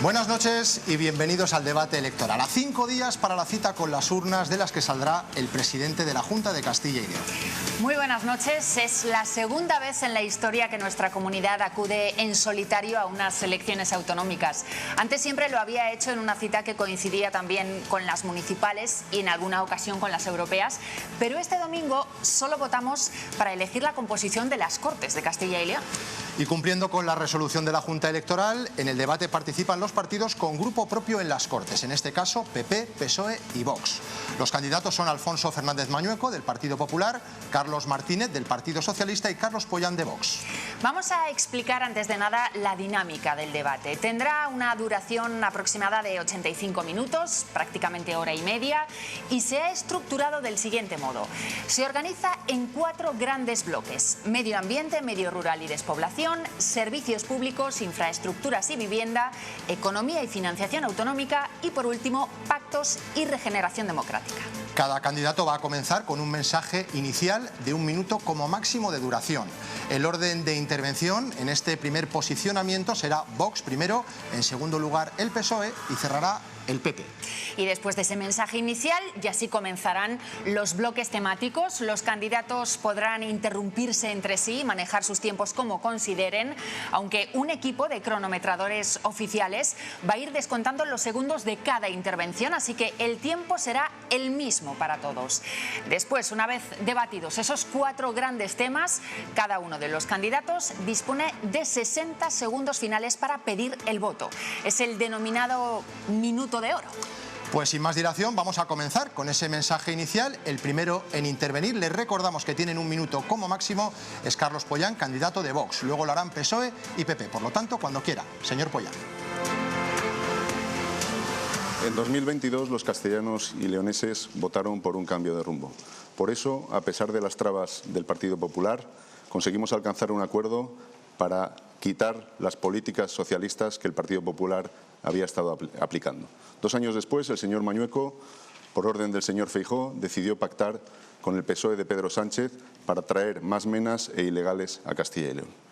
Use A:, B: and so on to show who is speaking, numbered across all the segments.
A: Buenas noches y bienvenidos al debate electoral. A 5 días para la cita con las urnas de las que saldrá el presidente de la Junta de Castilla y León.
B: Muy buenas noches. Es la segunda vez en la historia que nuestra comunidad acude en solitario a unas elecciones autonómicas. Antes siempre lo había hecho en una cita que coincidía también con las municipales y en alguna ocasión con las europeas, pero este domingo solo votamos para elegir la composición de las Cortes de Castilla y León.
A: Y cumpliendo con la resolución de la Junta Electoral, en el debate participan los partidos con grupo propio en las Cortes, en este caso PP, PSOE y Vox. Los candidatos son Alfonso Fernández Mañueco, del Partido Popular, Carlos Martínez, del Partido Socialista, y Carlos Pollán, de Vox.
B: Vamos a explicar antes de nada la dinámica del debate. Tendrá una duración aproximada de 85 minutos, prácticamente hora y media, y se ha estructurado del siguiente modo. Se organiza en 4 grandes bloques: medio ambiente, medio rural y despoblación, servicios públicos, infraestructuras y vivienda, economía y financiación autonómica y, por último, pactos y regeneración democrática.
A: Cada candidato va a comenzar con un mensaje inicial de 1 minuto como máximo de duración. El orden de intervención en este primer posicionamiento será Vox primero, en segundo lugar el PSOE y cerrará el PP.
B: Y después de ese mensaje inicial, ya sí comenzarán los bloques temáticos. Los candidatos podrán interrumpirse entre sí y manejar sus tiempos como consideren, aunque un equipo de cronometradores oficiales va a ir descontando los segundos de cada intervención, así que el tiempo será el mismo para todos. Después, una vez debatidos esos 4 grandes temas, cada uno de los candidatos dispone de 60 segundos finales para pedir el voto. Es el denominado minuto de oro.
A: Pues sin más dilación vamos a comenzar con ese mensaje inicial. El primero en intervenir, les recordamos que tienen 1 minuto como máximo, es Carlos Pollán, candidato de Vox. Luego lo harán PSOE y PP, por lo tanto, cuando quiera. Señor Pollán.
C: En 2022 los castellanos y leoneses votaron por un cambio de rumbo. Por eso, a pesar de las trabas del Partido Popular, conseguimos alcanzar un acuerdo para quitar las políticas socialistas que el Partido Popular había estado aplicando. 2 años después, el señor Mañueco, por orden del señor Feijóo, decidió pactar con el PSOE de Pedro Sánchez para traer más menas e ilegales a Castilla y León.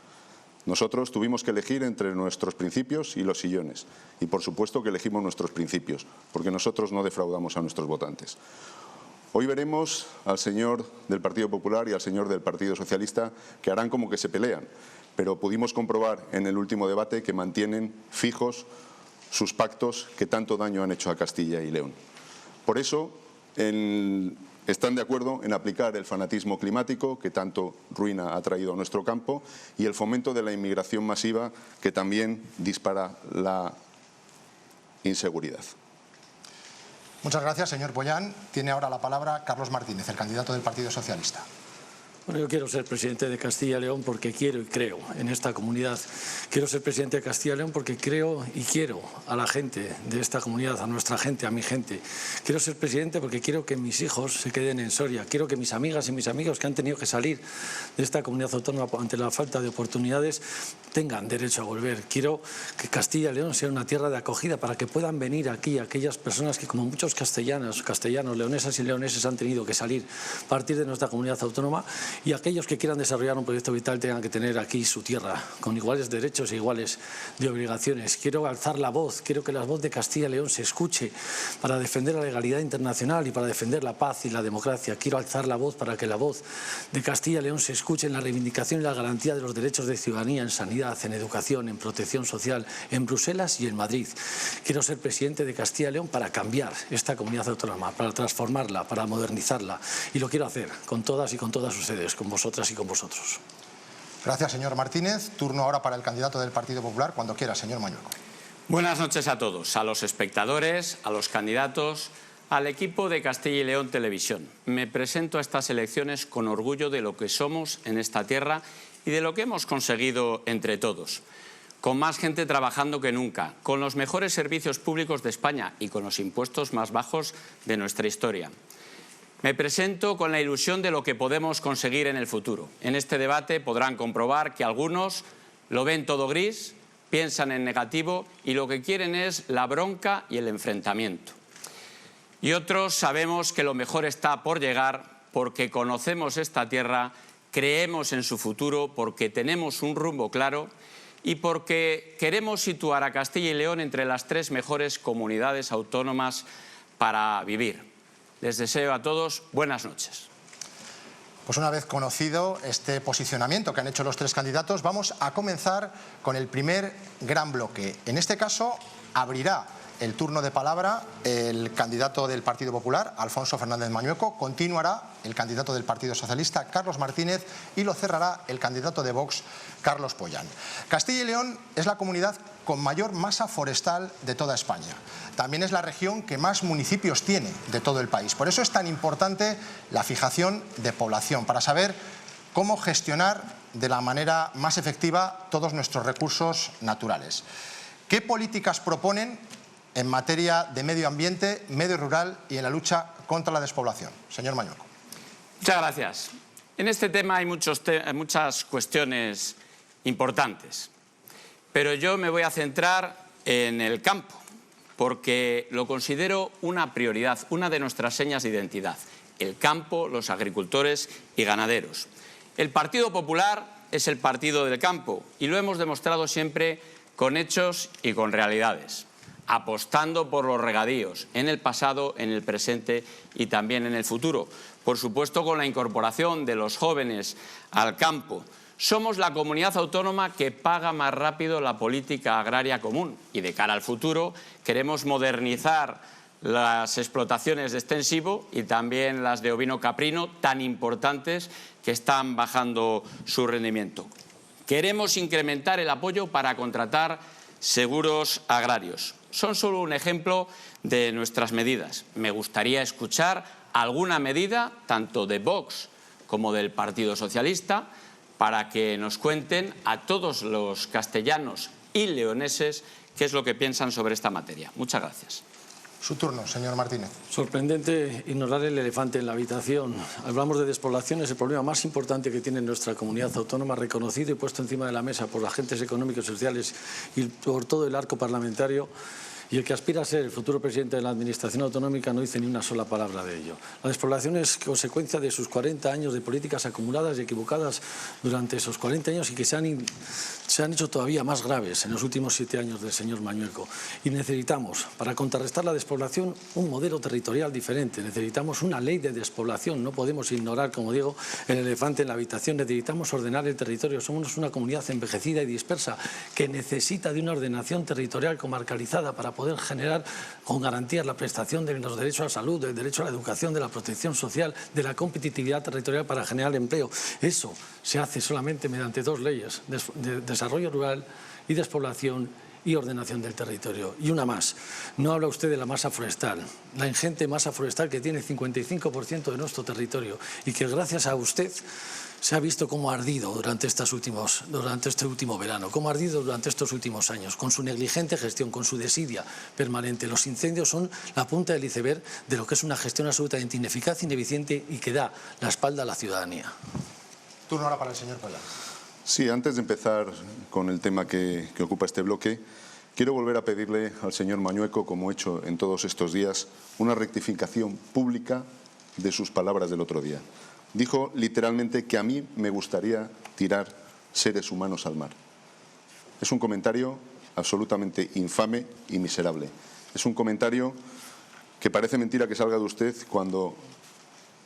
C: Nosotros tuvimos que elegir entre nuestros principios y los sillones. Y por supuesto que elegimos nuestros principios, porque nosotros no defraudamos a nuestros votantes. Hoy veremos al señor del Partido Popular y al señor del Partido Socialista que harán como que se pelean, pero pudimos comprobar en el último debate que mantienen fijos sus pactos que tanto daño han hecho a Castilla y León. Por eso están de acuerdo en aplicar el fanatismo climático que tanto ruina ha traído a nuestro campo y el fomento de la inmigración masiva que también dispara la inseguridad.
A: Muchas gracias, señor Pollán. Tiene ahora la palabra Carlos Martínez, el candidato del Partido Socialista.
D: Bueno, yo quiero ser presidente de Castilla y León porque quiero y creo en esta comunidad. Quiero ser presidente de Castilla y León porque creo y quiero a la gente de esta comunidad, a nuestra gente, a mi gente. Quiero ser presidente porque quiero que mis hijos se queden en Soria. Quiero que mis amigas y mis amigos que han tenido que salir de esta comunidad autónoma ante la falta de oportunidades tengan derecho a volver. Quiero que Castilla y León sea una tierra de acogida para que puedan venir aquí aquellas personas que, como muchos castellanos, leonesas y leoneses, han tenido que salir, partir de nuestra comunidad autónoma, y aquellos que quieran desarrollar un proyecto vital tengan que tener aquí su tierra, con iguales derechos e iguales de obligaciones. Quiero alzar la voz, quiero que la voz de Castilla y León se escuche para defender la legalidad internacional y para defender la paz y la democracia. Quiero alzar la voz para que la voz de Castilla y León se escuche en la reivindicación y la garantía de los derechos de ciudadanía en sanidad, en educación, en protección social, en Bruselas y en Madrid. Quiero ser presidente de Castilla y León para cambiar esta comunidad autónoma, para transformarla, para modernizarla, y lo quiero hacer con todas y con todas ustedes, con vosotras y con vosotros.
A: Gracias, señor Martínez. Turno ahora para el candidato del Partido Popular, cuando quiera, señor Mañueco.
E: Buenas noches a todos, a los espectadores, a los candidatos, al equipo de Castilla y León Televisión. Me presento a estas elecciones con orgullo de lo que somos en esta tierra y de lo que hemos conseguido entre todos. Con más gente trabajando que nunca, con los mejores servicios públicos de España y con los impuestos más bajos de nuestra historia. Me presento con la ilusión de lo que podemos conseguir en el futuro. En este debate podrán comprobar que algunos lo ven todo gris, piensan en negativo y lo que quieren es la bronca y el enfrentamiento. Y otros sabemos que lo mejor está por llegar porque conocemos esta tierra, creemos en su futuro, porque tenemos un rumbo claro y porque queremos situar a Castilla y León entre las 3 mejores comunidades autónomas para vivir. Les deseo a todos buenas noches.
A: Pues una vez conocido este posicionamiento que han hecho los 3 candidatos, vamos a comenzar con el primer gran bloque. En este caso, abrirá el turno de palabra el candidato del Partido Popular, Alfonso Fernández Mañueco, continuará el candidato del Partido Socialista, Carlos Martínez, y lo cerrará el candidato de Vox, Carlos Pollán. Castilla y León es la comunidad con mayor masa forestal de toda España. También es la región que más municipios tiene de todo el país. Por eso es tan importante la fijación de población, para saber cómo gestionar de la manera más efectiva todos nuestros recursos naturales. ¿Qué políticas proponen en materia de medio ambiente, medio rural y en la lucha contra la despoblación? Señor Mañueco.
E: Muchas gracias. En este tema hay muchas cuestiones importantes, pero yo me voy a centrar en el campo, porque lo considero una prioridad, una de nuestras señas de identidad. El campo, los agricultores y ganaderos. El Partido Popular es el partido del campo y lo hemos demostrado siempre con hechos y con realidades, apostando por los regadíos en el pasado, en el presente y también en el futuro. Por supuesto, con la incorporación de los jóvenes al campo. Somos la comunidad autónoma que paga más rápido la política agraria común y de cara al futuro queremos modernizar las explotaciones de extensivo y también las de ovino caprino, tan importantes que están bajando su rendimiento. Queremos incrementar el apoyo para contratar seguros agrarios. Son solo un ejemplo de nuestras medidas. Me gustaría escuchar alguna medida, tanto de Vox como del Partido Socialista, para que nos cuenten a todos los castellanos y leoneses qué es lo que piensan sobre esta materia. Muchas gracias.
A: Su turno, señor Martínez.
D: Sorprendente ignorar el elefante en la habitación. Hablamos de despoblación, es el problema más importante que tiene nuestra comunidad autónoma, reconocido y puesto encima de la mesa por agentes económicos y sociales y por todo el arco parlamentario. Y el que aspira a ser el futuro presidente de la Administración Autonómica no dice ni una sola palabra de ello. La despoblación es consecuencia de sus 40 años de políticas acumuladas y equivocadas durante esos 40 años y que se han hecho todavía más graves en los últimos 7 años del señor Mañueco. Y necesitamos, para contrarrestar la despoblación, un modelo territorial diferente. Necesitamos una ley de despoblación. No podemos ignorar, como digo, el elefante en la habitación. Necesitamos ordenar el territorio. Somos una comunidad envejecida y dispersa que necesita de una ordenación territorial comarcalizada para poder generar con garantías la prestación de los derechos a la salud, del derecho a la educación, de la protección social, de la competitividad territorial para generar empleo. Eso se hace solamente mediante 2 leyes, de desarrollo rural y despoblación y ordenación del territorio. Y una más, no habla usted de la masa forestal, la ingente masa forestal que tiene el 55% de nuestro territorio y que gracias a usted se ha visto cómo ha ardido durante este último verano, cómo ha ardido durante estos últimos años, con su negligente gestión, con su desidia permanente. Los incendios son la punta del iceberg de lo que es una gestión absolutamente ineficaz, ineficiente y que da la espalda a la ciudadanía.
A: Turno ahora para el señor Pollán.
C: Sí, antes de empezar con el tema que ocupa este bloque, quiero volver a pedirle al señor Mañueco, como he hecho en todos estos días, una rectificación pública de sus palabras del otro día. Dijo literalmente que a mí me gustaría tirar seres humanos al mar. Es un comentario absolutamente infame y miserable. Es un comentario que parece mentira que salga de usted cuando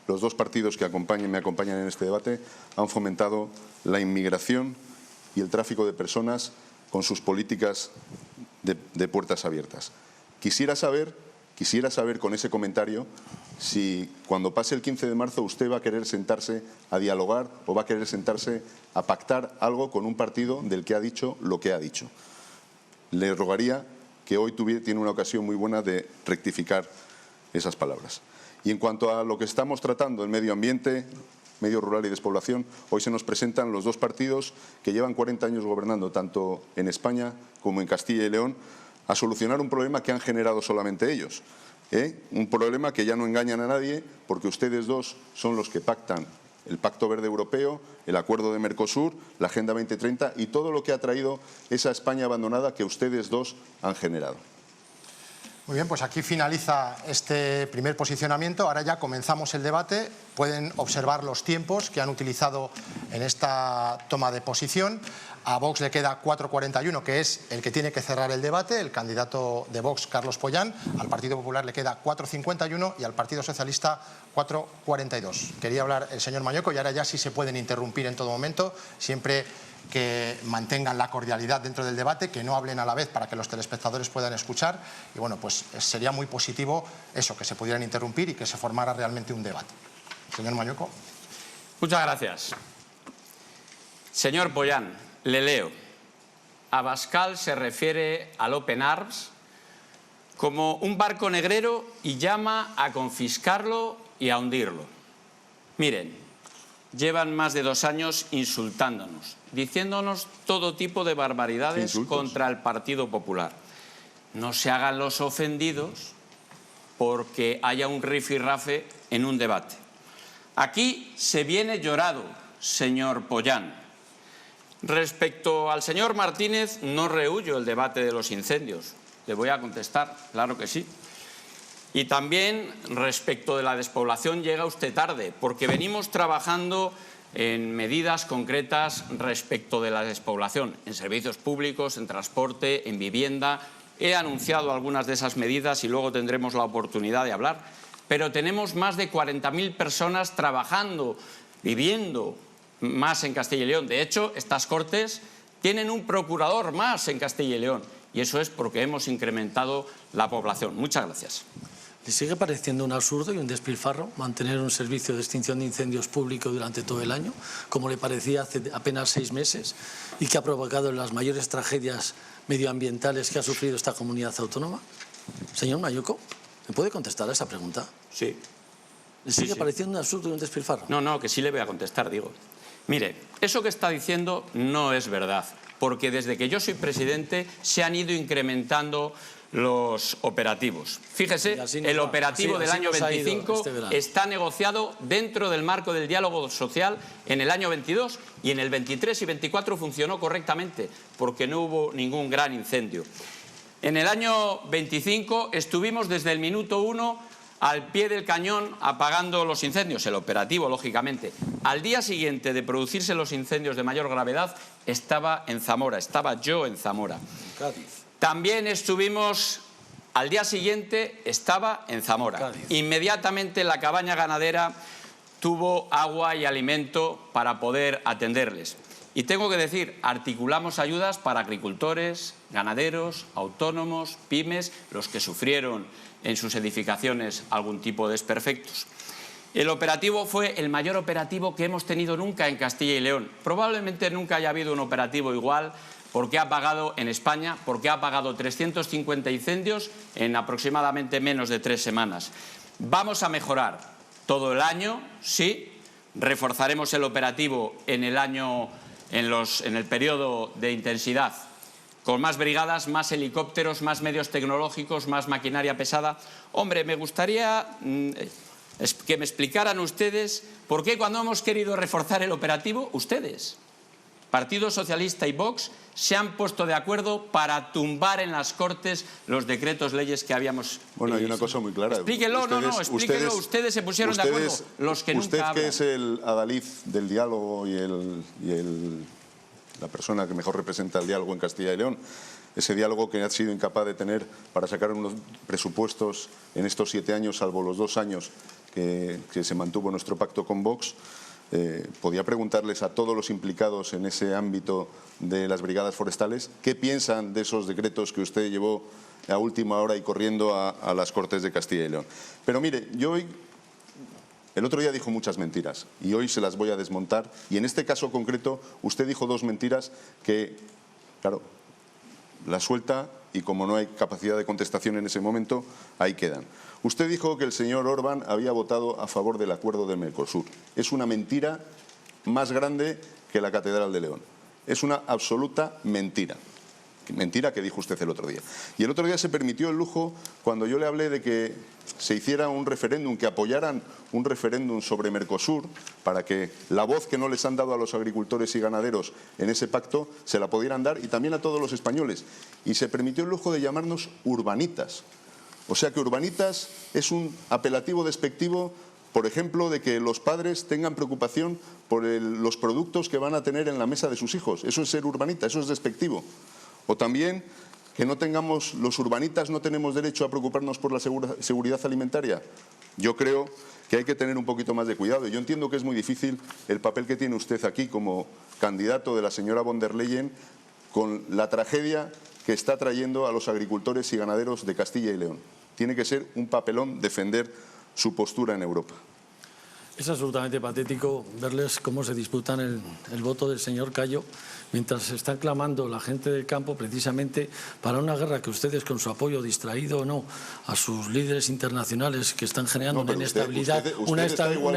C: los 2 partidos que me acompañan en este debate han fomentado la inmigración y el tráfico de personas con sus políticas de puertas abiertas. Quisiera saber con ese comentario si cuando pase el 15 de marzo usted va a querer sentarse a dialogar o va a querer sentarse a pactar algo con un partido del que ha dicho lo que ha dicho. Le rogaría que hoy tiene una ocasión muy buena de rectificar esas palabras. Y en cuanto a lo que estamos tratando, el medio ambiente, medio rural y despoblación, hoy se nos presentan los 2 partidos que llevan 40 años gobernando, tanto en España como en Castilla y León, a solucionar un problema que han generado solamente ellos. Un problema que ya no engañan a nadie, porque ustedes 2 son los que pactan el Pacto Verde Europeo, el Acuerdo de Mercosur, la Agenda 2030 y todo lo que ha traído esa España abandonada que ustedes 2 han generado.
A: Muy bien, pues aquí finaliza este primer posicionamiento. Ahora ya comenzamos el debate. Pueden observar los tiempos que han utilizado en esta toma de posición. A Vox le queda 4,41, que es el que tiene que cerrar el debate, el candidato de Vox, Carlos Pollán. Al Partido Popular le queda 4,51 y al Partido Socialista 4,42. Quería hablar el señor Mañueco y ahora ya sí se pueden interrumpir en todo momento, siempre que mantengan la cordialidad dentro del debate, que no hablen a la vez para que los telespectadores puedan escuchar. Y bueno, pues sería muy positivo eso, que se pudieran interrumpir y que se formara realmente un debate. Señor Mañueco.
E: Muchas gracias. Señor Pollán, le leo. Abascal se refiere al Open Arms como un barco negrero y llama a confiscarlo y a hundirlo. Miren, llevan más de 2 años insultándonos, diciéndonos todo tipo de barbaridades contra el Partido Popular. No se hagan los ofendidos porque haya un rifirrafe en un debate. Aquí se viene llorado, señor Pollán. Respecto al señor Martínez, no rehuyo el debate de los incendios. Le voy a contestar, claro que sí. Y también respecto de la despoblación llega usted tarde, porque venimos trabajando en medidas concretas respecto de la despoblación, en servicios públicos, en transporte, en vivienda. He anunciado algunas de esas medidas y luego tendremos la oportunidad de hablar. Pero tenemos más de 40.000 personas trabajando, viviendo más en Castilla y León. De hecho, estas Cortes tienen un procurador más en Castilla y León. Y eso es porque hemos incrementado la población. Muchas gracias.
D: ¿Le sigue pareciendo un absurdo y un despilfarro mantener un servicio de extinción de incendios público durante todo el año, como le parecía hace apenas 6 meses, y que ha provocado las mayores tragedias medioambientales que ha sufrido esta comunidad autónoma? Señor Mañueco, ¿me puede contestar a esa pregunta?
E: Sí.
D: ¿Le sigue pareciendo un absurdo y un despilfarro?
E: No, que sí le voy a contestar, digo. Mire, eso que está diciendo no es verdad, porque desde que yo soy presidente se han ido incrementando los operativos. Fíjese, el operativo del año 25 está negociado dentro del marco del diálogo social en el año 22 y en el 23 y 24 funcionó correctamente porque no hubo ningún gran incendio. En el año 25 estuvimos desde el minuto 1 al pie del cañón apagando los incendios, el operativo, lógicamente. Al día siguiente de producirse los incendios de mayor gravedad, estaba en Zamora, estaba yo en Zamora.
D: Cádiz.
E: También estuvimos, al día siguiente, estaba en Zamora.
D: Cádiz.
E: Inmediatamente la cabaña ganadera tuvo agua y alimento para poder atenderles. Y tengo que decir, articulamos ayudas para agricultores, ganaderos, autónomos, pymes, los que sufrieron en sus edificaciones algún tipo de desperfectos. El operativo fue el mayor operativo que hemos tenido nunca en Castilla y León. Probablemente nunca haya habido un operativo igual porque ha apagado en España, porque ha apagado 350 incendios en aproximadamente menos de 3 semanas. Vamos a mejorar todo el año, sí, reforzaremos el operativo en el periodo de intensidad, con más brigadas, más helicópteros, más medios tecnológicos, más maquinaria pesada. Hombre, me gustaría que me explicaran ustedes por qué cuando hemos querido reforzar el operativo, ustedes, Partido Socialista y Vox, se han puesto de acuerdo para tumbar en las Cortes los decretos leyes que habíamos...
C: Bueno, hay una cosa muy clara.
E: Explíquelo, explíquelo. Ustedes se pusieron de acuerdo, los que nunca hablan.
C: Usted, que es el adalid del diálogo y la persona que mejor representa el diálogo en Castilla y León, ese diálogo que ha sido incapaz de tener para sacar unos presupuestos en estos 7 años, salvo los 2 años que se mantuvo nuestro pacto con Vox. Podía preguntarles a todos los implicados en ese ámbito de las brigadas forestales qué piensan de esos decretos que usted llevó a última hora y corriendo a las Cortes de Castilla y León. Pero mire, el otro día dijo muchas mentiras y hoy se las voy a desmontar, y en este caso concreto usted dijo 2 mentiras que, claro, las suelta y como no hay capacidad de contestación en ese momento, ahí quedan. Usted dijo que el señor Orbán había votado a favor del acuerdo de Mercosur. Es una mentira más grande que la Catedral de León. Es una absoluta mentira. Mentira que dijo usted el otro día. Y el otro día se permitió el lujo, cuando yo le hablé de que se hiciera un referéndum, que apoyaran un referéndum sobre Mercosur, para que la voz que no les han dado a los agricultores y ganaderos en ese pacto se la pudieran dar, y también a todos los españoles. Y se permitió el lujo de llamarnos urbanitas. O sea que urbanitas es un apelativo despectivo por ejemplo, de que los padres tengan preocupación por los productos que van a tener en la mesa de sus hijos. Eso es ser urbanita, eso es despectivo. O también que los urbanitas no tenemos derecho a preocuparnos por la seguridad alimentaria. Yo creo que hay que tener un poquito más de cuidado. Yo entiendo que es muy difícil el papel que tiene usted aquí como candidato de la señora von der Leyen con la tragedia que está trayendo a los agricultores y ganaderos de Castilla y León. Tiene que ser un papelón defender su postura en Europa.
D: Es absolutamente patético verles cómo se disputan el voto del señor Cayo mientras se está clamando la gente del campo precisamente para una guerra que ustedes, con su apoyo distraído o no a sus líderes internacionales que están generando una inestabilidad, una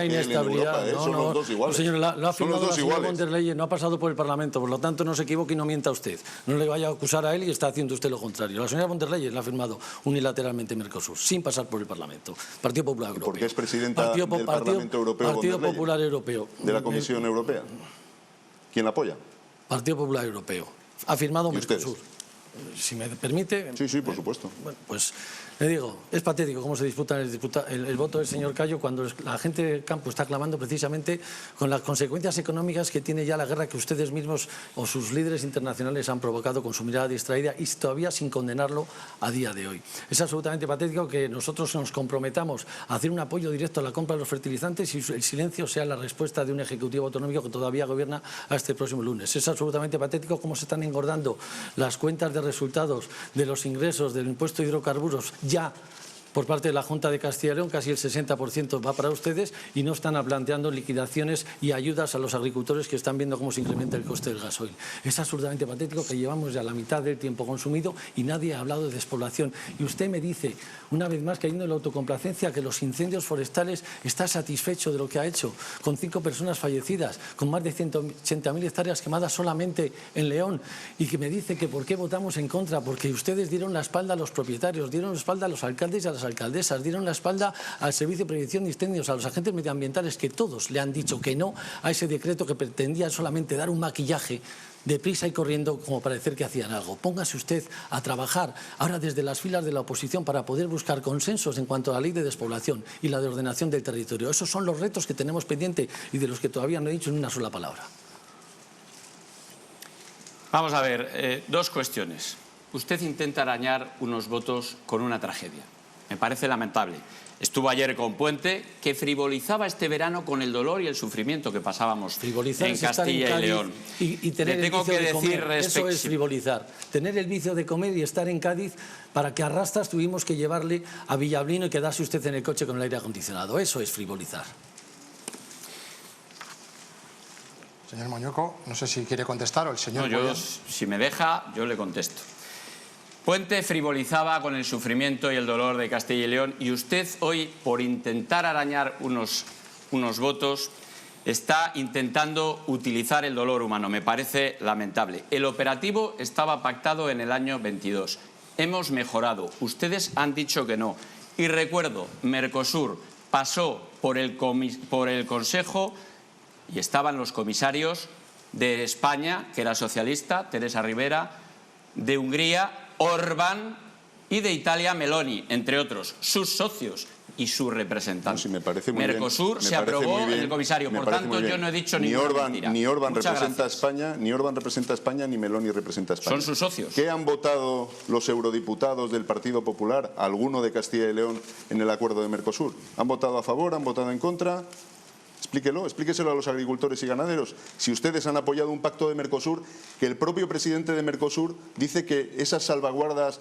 D: inestabilidad.
C: Son los dos iguales.
D: Señor, lo ha firmado la señora von der Leyen, no ha pasado por el Parlamento, por lo tanto no se equivoque y no mienta usted. No le vaya a acusar a él y está haciendo usted lo contrario. La señora von der Leyen la ha firmado unilateralmente Mercosur, sin pasar por el Parlamento. Partido Popular Europeo.
C: Porque es presidenta del Parlamento Europeo.
D: Partido Popular Europeo.
C: ¿De la Comisión Europea? ¿Quién la apoya?
D: Partido Popular Europeo. Ha firmado Mercosur.
C: Ustedes?
D: Si me permite...
C: Sí, por supuesto.
D: Bueno, pues le digo, es patético cómo se disputa el voto del señor Cayo cuando la gente del campo está clamando precisamente con las consecuencias económicas que tiene ya la guerra que ustedes mismos o sus líderes internacionales han provocado con su mirada distraída y todavía sin condenarlo a día de hoy. Es absolutamente patético que nosotros nos comprometamos a hacer un apoyo directo a la compra de los fertilizantes y el silencio sea la respuesta de un ejecutivo autonómico que todavía gobierna hasta este próximo lunes. Es absolutamente patético cómo se están engordando las cuentas de resultados de los ingresos del impuesto de hidrocarburos ya por parte de la Junta de Castilla y León, casi el 60% va para ustedes y no están planteando liquidaciones y ayudas a los agricultores que están viendo cómo se incrementa el coste del gasoil. Es absolutamente patético que llevamos ya la mitad del tiempo consumido y nadie ha hablado de despoblación. Y usted me dice, una vez más cayendo en la autocomplacencia, que los incendios forestales está satisfecho de lo que ha hecho, con 5 personas fallecidas, con más de 180.000 hectáreas quemadas solamente en León, y que me dice que por qué votamos en contra, porque ustedes dieron la espalda a los propietarios, dieron la espalda a los alcaldes y a las alcaldesas, dieron la espalda al Servicio de Prevención de Incendios, a los agentes medioambientales, que todos le han dicho que no a ese decreto que pretendía solamente dar un maquillaje deprisa y corriendo como parecer que hacían algo. Póngase usted a trabajar ahora desde las filas de la oposición para poder buscar consensos en cuanto a la ley de despoblación y la de ordenación del territorio. Esos son los retos que tenemos pendiente y de los que todavía no he dicho ni una sola palabra.
E: Vamos a ver, dos cuestiones. Usted intenta arañar unos votos con una tragedia. Me parece lamentable. Estuvo ayer con Puente, que frivolizaba este verano con el dolor y el sufrimiento que pasábamos en Castilla y León.
D: Y tener el vicio de comer, eso es frivolizar. Tener el vicio de comer y estar en Cádiz, para que a rastras tuvimos que llevarle a Villablino y quedarse usted en el coche con el aire acondicionado. Eso es frivolizar.
A: Señor Mañueco, no sé si quiere contestar o el señor...
E: No, si me deja, yo le contesto. Puente frivolizaba con el sufrimiento y el dolor de Castilla y León y usted hoy, por intentar arañar unos votos, está intentando utilizar el dolor humano. Me parece lamentable. El operativo estaba pactado en el año 22. Hemos mejorado. Ustedes han dicho que no. Y recuerdo, Mercosur pasó por el Consejo y estaban los comisarios de España, que era socialista, Teresa Rivera, de Hungría, Orbán, y de Italia, Meloni, entre otros, sus socios y su representante.
C: Sí, me parece muy
E: Mercosur
C: bien,
E: se aprobó en el comisario. Por tanto, yo no he dicho ninguna mentira.
C: Ni Orbán representa a
E: gracias.
C: España, ni Orbán representa a España, ni Meloni representa a España.
E: Son sus socios.
C: ¿Qué han votado los eurodiputados del Partido Popular, alguno de Castilla y León, en el acuerdo de Mercosur? ¿Han votado a favor? ¿Han votado en contra? Explíqueselo a los agricultores y ganaderos. Si ustedes han apoyado un pacto de Mercosur, que el propio presidente de Mercosur dice que esas salvaguardas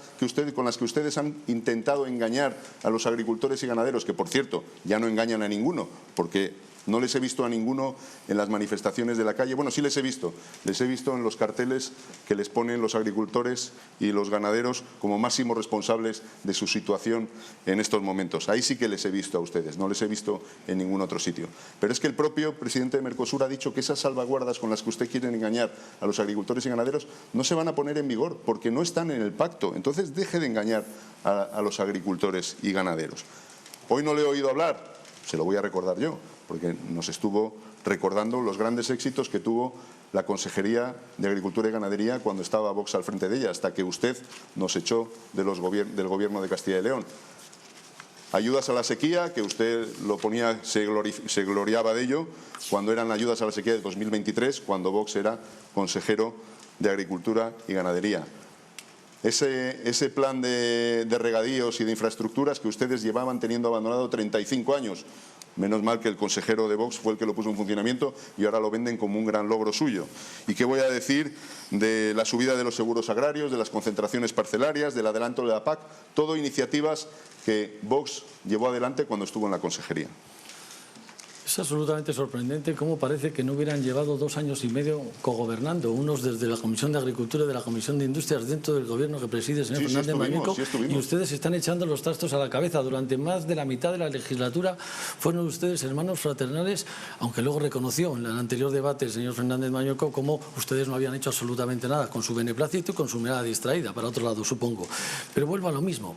C: con las que ustedes han intentado engañar a los agricultores y ganaderos, que por cierto ya no engañan a ninguno, porque no les he visto a ninguno en las manifestaciones de la calle. Bueno, sí les he visto en los carteles que les ponen los agricultores y los ganaderos como máximos responsables de su situación en estos momentos. Ahí sí que les he visto a ustedes, no les he visto en ningún otro sitio. Pero es que el propio presidente de Mercosur ha dicho que esas salvaguardas con las que usted quiere engañar a los agricultores y ganaderos no se van a poner en vigor porque no están en el pacto. Entonces deje de engañar a los agricultores y ganaderos. Hoy no le he oído hablar, se lo voy a recordar yo, porque nos estuvo recordando los grandes éxitos que tuvo la Consejería de Agricultura y Ganadería cuando estaba Vox al frente de ella, hasta que usted nos echó del gobierno de Castilla y León. Ayudas a la sequía, que usted lo ponía, se gloriaba de ello, cuando eran ayudas a la sequía de 2023, cuando Vox era consejero de Agricultura y Ganadería. Ese plan de regadíos y de infraestructuras que ustedes llevaban teniendo abandonado 35 años. Menos mal que el consejero de Vox fue el que lo puso en funcionamiento y ahora lo venden como un gran logro suyo. ¿Y qué voy a decir de la subida de los seguros agrarios, de las concentraciones parcelarias, del adelanto de la PAC? Todo iniciativas que Vox llevó adelante cuando estuvo en la consejería.
D: Es absolutamente sorprendente cómo parece que no hubieran llevado 2 años y medio cogobernando, unos desde la Comisión de Agricultura y de la Comisión de Industrias dentro del gobierno que preside el señor Fernández Mañueco, y ustedes están echando los trastos a la cabeza. Durante más de la mitad de la legislatura fueron ustedes hermanos fraternales, aunque luego reconoció en el anterior debate el señor Fernández Mañueco cómo ustedes no habían hecho absolutamente nada, con su beneplácito y con su mirada distraída, para otro lado supongo. Pero vuelvo a lo mismo.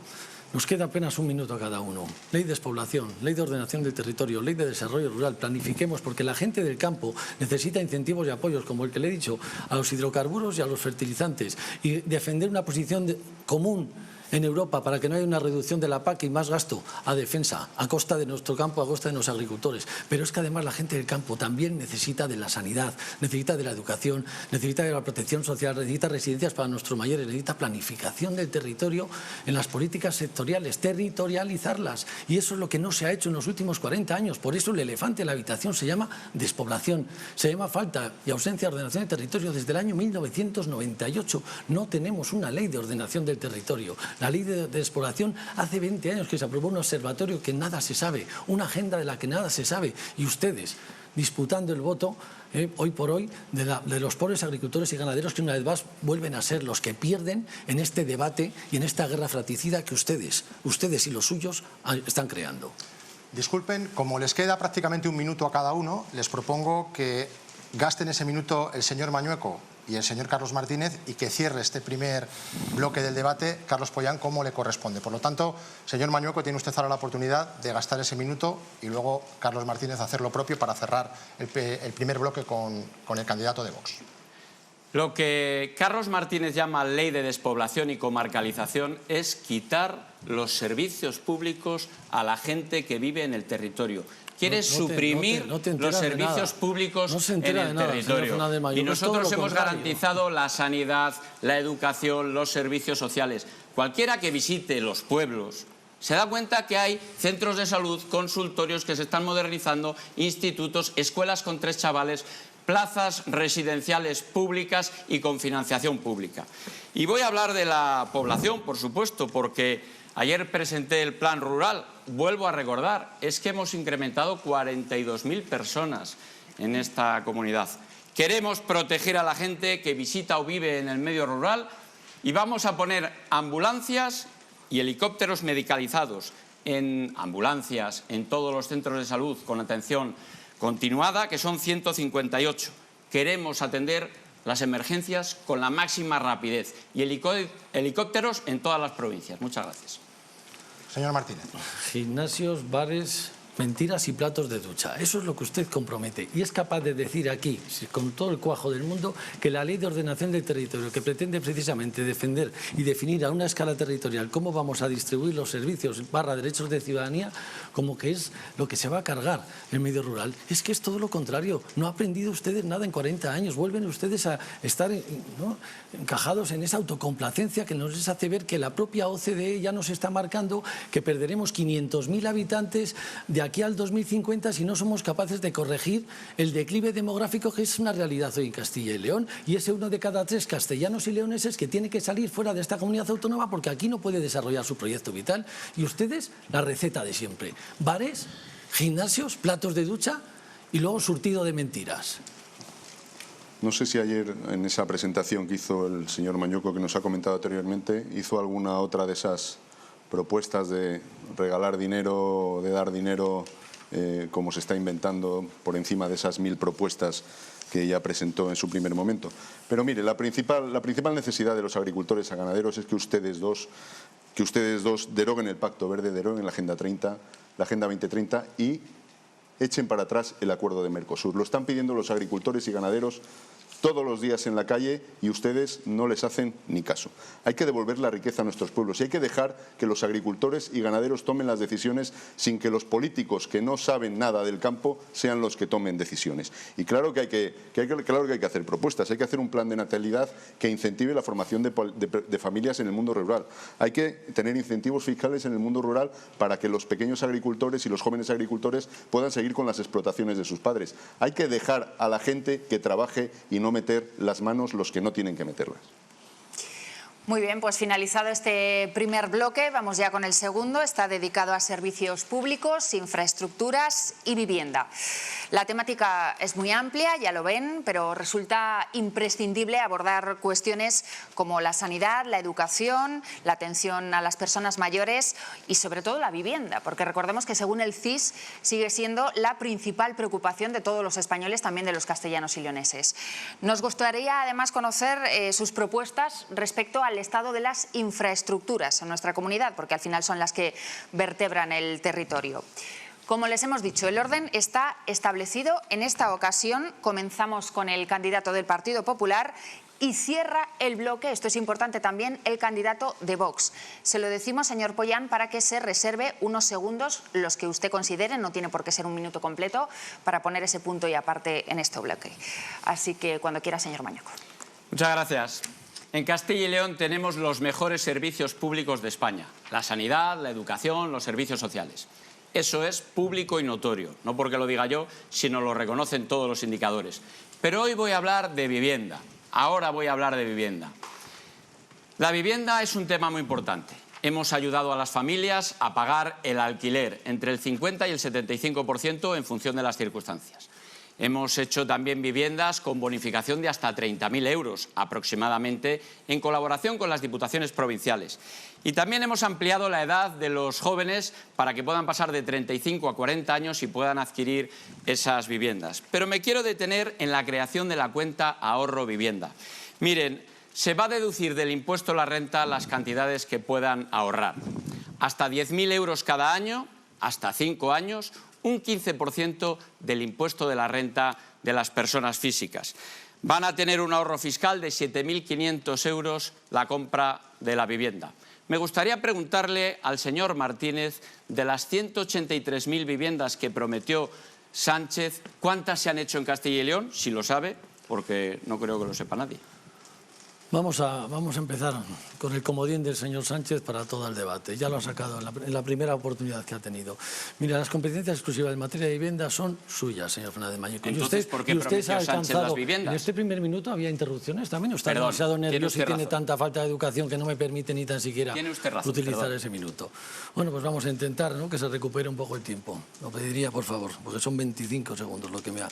D: Nos queda apenas 1 minuto a cada uno. Ley de despoblación, ley de ordenación del territorio, ley de desarrollo rural. Planifiquemos, porque la gente del campo necesita incentivos y apoyos, como el que le he dicho, a los hidrocarburos y a los fertilizantes. Y defender una posición común en Europa para que no haya una reducción de la PAC y más gasto a defensa, a costa de nuestro campo, a costa de los agricultores. Pero es que además la gente del campo también necesita de la sanidad, necesita de la educación, necesita de la protección social, necesita residencias para nuestros mayores, necesita planificación del territorio en las políticas sectoriales, territorializarlas. Y eso es lo que no se ha hecho en los últimos 40 años. Por eso el elefante en la habitación se llama despoblación, se llama falta y ausencia de ordenación del territorio desde el año 1998. No tenemos una ley de ordenación del territorio. La ley de despoblación hace 20 años que se aprobó un observatorio que nada se sabe, una agenda de la que nada se sabe, y ustedes disputando el voto hoy por hoy de los pobres agricultores y ganaderos que una vez más vuelven a ser los que pierden en este debate y en esta guerra fratricida que ustedes y los suyos están creando.
A: Disculpen, como les queda prácticamente 1 minuto a cada uno, les propongo que gasten ese minuto el señor Mañueco y el señor Carlos Martínez y que cierre este primer bloque del debate Carlos Pollán como le corresponde. Por lo tanto, señor Mañueco, tiene usted ahora la oportunidad de gastar ese minuto y luego Carlos Martínez hacer lo propio para cerrar el primer bloque con el candidato de Vox.
E: Lo que Carlos Martínez llama ley de despoblación y comarcalización es quitar los servicios públicos a la gente que vive en el territorio. Quiere suprimir los servicios públicos en el territorio. Y nosotros hemos garantizado la sanidad, la educación, los servicios sociales. Cualquiera que visite los pueblos se da cuenta que hay centros de salud, consultorios que se están modernizando, institutos, escuelas con 3 chavales, plazas residenciales públicas y con financiación pública. Y voy a hablar de la población, por supuesto, porque ayer presenté el plan rural. Vuelvo a recordar, es que hemos incrementado 42.000 personas en esta comunidad. Queremos proteger a la gente que visita o vive en el medio rural y vamos a poner ambulancias y helicópteros medicalizados en ambulancias, en todos los centros de salud con atención continuada, que son 158. Queremos atender las emergencias con la máxima rapidez y helicópteros en todas las provincias. Muchas gracias.
A: Señor Martínez.
D: Gimnasios, bares, mentiras y platos de ducha. Eso es lo que usted compromete. Y es capaz de decir aquí, con todo el cuajo del mundo, que la ley de ordenación del territorio, que pretende precisamente defender y definir a una escala territorial cómo vamos a distribuir los servicios / derechos de ciudadanía, como que es lo que se va a cargar el medio rural. Es que es todo lo contrario. No ha aprendido ustedes nada en 40 años. Vuelven ustedes a estar encajados en esa autocomplacencia que nos les hace ver que la propia OCDE ya nos está marcando que perderemos 500.000 habitantes de aquí al 2050 si no somos capaces de corregir el declive demográfico que es una realidad hoy en Castilla y León, y ese 1 de cada 3 castellanos y leoneses que tiene que salir fuera de esta comunidad autónoma porque aquí no puede desarrollar su proyecto vital. Y ustedes, la receta de siempre: bares, gimnasios, platos de ducha y luego surtido de mentiras.
C: No sé si ayer en esa presentación que hizo el señor Mañueco, que nos ha comentado anteriormente, hizo alguna otra de esas propuestas de regalar dinero, de dar dinero, como se está inventando por encima de esas 1000 propuestas que ella presentó en su primer momento. Pero mire, la principal necesidad de los agricultores y ganaderos es que ustedes dos deroguen el Pacto Verde, deroguen la Agenda 2030 y echen para atrás el acuerdo de Mercosur. Lo están pidiendo los agricultores y ganaderos todos los días en la calle y ustedes no les hacen ni caso. Hay que devolver la riqueza a nuestros pueblos y hay que dejar que los agricultores y ganaderos tomen las decisiones sin que los políticos que no saben nada del campo sean los que tomen decisiones. Y claro que hay que hacer propuestas, hay que hacer un plan de natalidad que incentive la formación de familias en el mundo rural. Hay que tener incentivos fiscales en el mundo rural para que los pequeños agricultores y los jóvenes agricultores puedan seguir con las explotaciones de sus padres. Hay que dejar a la gente que trabaje y no meter las manos los que no tienen que meterlas.
B: Muy bien, pues finalizado este primer bloque, vamos ya con el segundo. Está dedicado a servicios públicos, infraestructuras y vivienda. La temática es muy amplia, ya lo ven, pero resulta imprescindible abordar cuestiones como la sanidad, la educación, la atención a las personas mayores y sobre todo la vivienda, porque recordemos que según el CIS sigue siendo la principal preocupación de todos los españoles, también de los castellanos y leoneses. Nos gustaría además conocer sus propuestas respecto al estado de las infraestructuras en nuestra comunidad, porque al final son las que vertebran el territorio. Como les hemos dicho, el orden está establecido. En esta ocasión comenzamos con el candidato del Partido Popular y cierra el bloque, esto es importante también, el candidato de Vox. Se lo decimos, señor Pollán, para que se reserve unos segundos, los que usted considere, no tiene por qué ser un minuto completo, para poner ese punto y aparte en este bloque. Así que cuando quiera, señor Mañueco.
E: Muchas gracias. En Castilla y León tenemos los mejores servicios públicos de España. La sanidad, la educación, los servicios sociales. Eso es público y notorio, no porque lo diga yo, sino lo reconocen todos los indicadores. Pero hoy voy a hablar de vivienda. Ahora voy a hablar de vivienda. La vivienda es un tema muy importante. Hemos ayudado a las familias a pagar el alquiler entre el 50 y el 75% en función de las circunstancias. Hemos hecho también viviendas con bonificación de hasta 30.000 euros aproximadamente en colaboración con las diputaciones provinciales. Y también hemos ampliado la edad de los jóvenes para que puedan pasar de 35 a 40 años y puedan adquirir esas viviendas. Pero me quiero detener en la creación de la cuenta Ahorro Vivienda. Miren, se va a deducir del impuesto a la renta las cantidades que puedan ahorrar. Hasta 10.000 euros cada año, hasta 5 años, un 15% del impuesto de la renta de las personas físicas. Van a tener un ahorro fiscal de 7.500 euros la compra de la vivienda. Me gustaría preguntarle al señor Martínez, de las 183.000 viviendas que prometió Sánchez, ¿cuántas se han hecho en Castilla y León? Si lo sabe, porque no creo que lo sepa nadie.
D: Vamos a empezar con el comodín del señor Sánchez para todo el debate. Ya lo ha sacado en la primera oportunidad que ha tenido. Mira, las competencias exclusivas en materia de vivienda son suyas, señor Fernández Mañueco.
E: Entonces, ¿por qué prometió Sánchez las viviendas?
D: En este primer minuto había interrupciones también. Está demasiado nervioso y tiene tanta falta de educación que no me permite ni tan siquiera utilizar ese minuto. Bueno, pues vamos a intentar, ¿no?, que se recupere un poco el tiempo. Lo pediría, por favor, porque son 25 segundos lo que me ha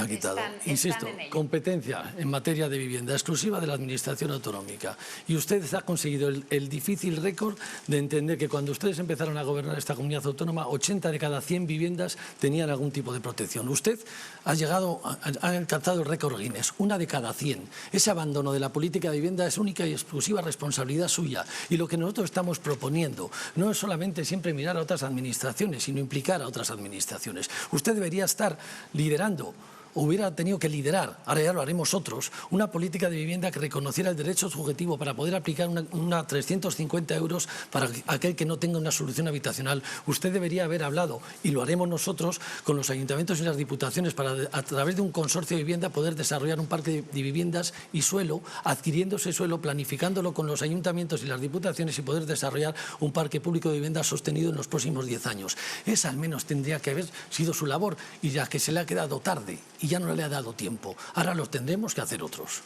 D: quitado. Insisto, competencia en materia de vivienda exclusiva de la Administración autonómica. Y usted ha conseguido el difícil récord de entender que cuando ustedes empezaron a gobernar esta comunidad autónoma, 80 de cada 100 viviendas tenían algún tipo de protección. Usted ha alcanzado el récord Guinness, 1 de cada 100. Ese abandono de la política de vivienda es única y exclusiva responsabilidad suya. Y lo que nosotros estamos proponiendo no es solamente siempre mirar a otras administraciones, sino implicar a otras administraciones. Usted debería estar liderando, hubiera tenido que liderar, ahora ya lo haremos otros, una política de vivienda que reconociera el derecho subjetivo para poder aplicar una 350 euros para aquel que no tenga una solución habitacional. Usted debería haber hablado, y lo haremos nosotros, con los ayuntamientos y las diputaciones para, a través de un consorcio de vivienda, poder desarrollar un parque de viviendas y suelo, adquiriendo ese suelo, planificándolo con los ayuntamientos y las diputaciones y poder desarrollar un parque público de vivienda sostenido en los próximos 10 años. Esa al menos tendría que haber sido su labor, y ya que se le ha quedado tarde y ya no le ha dado tiempo. Ahora los tendremos que hacer otros.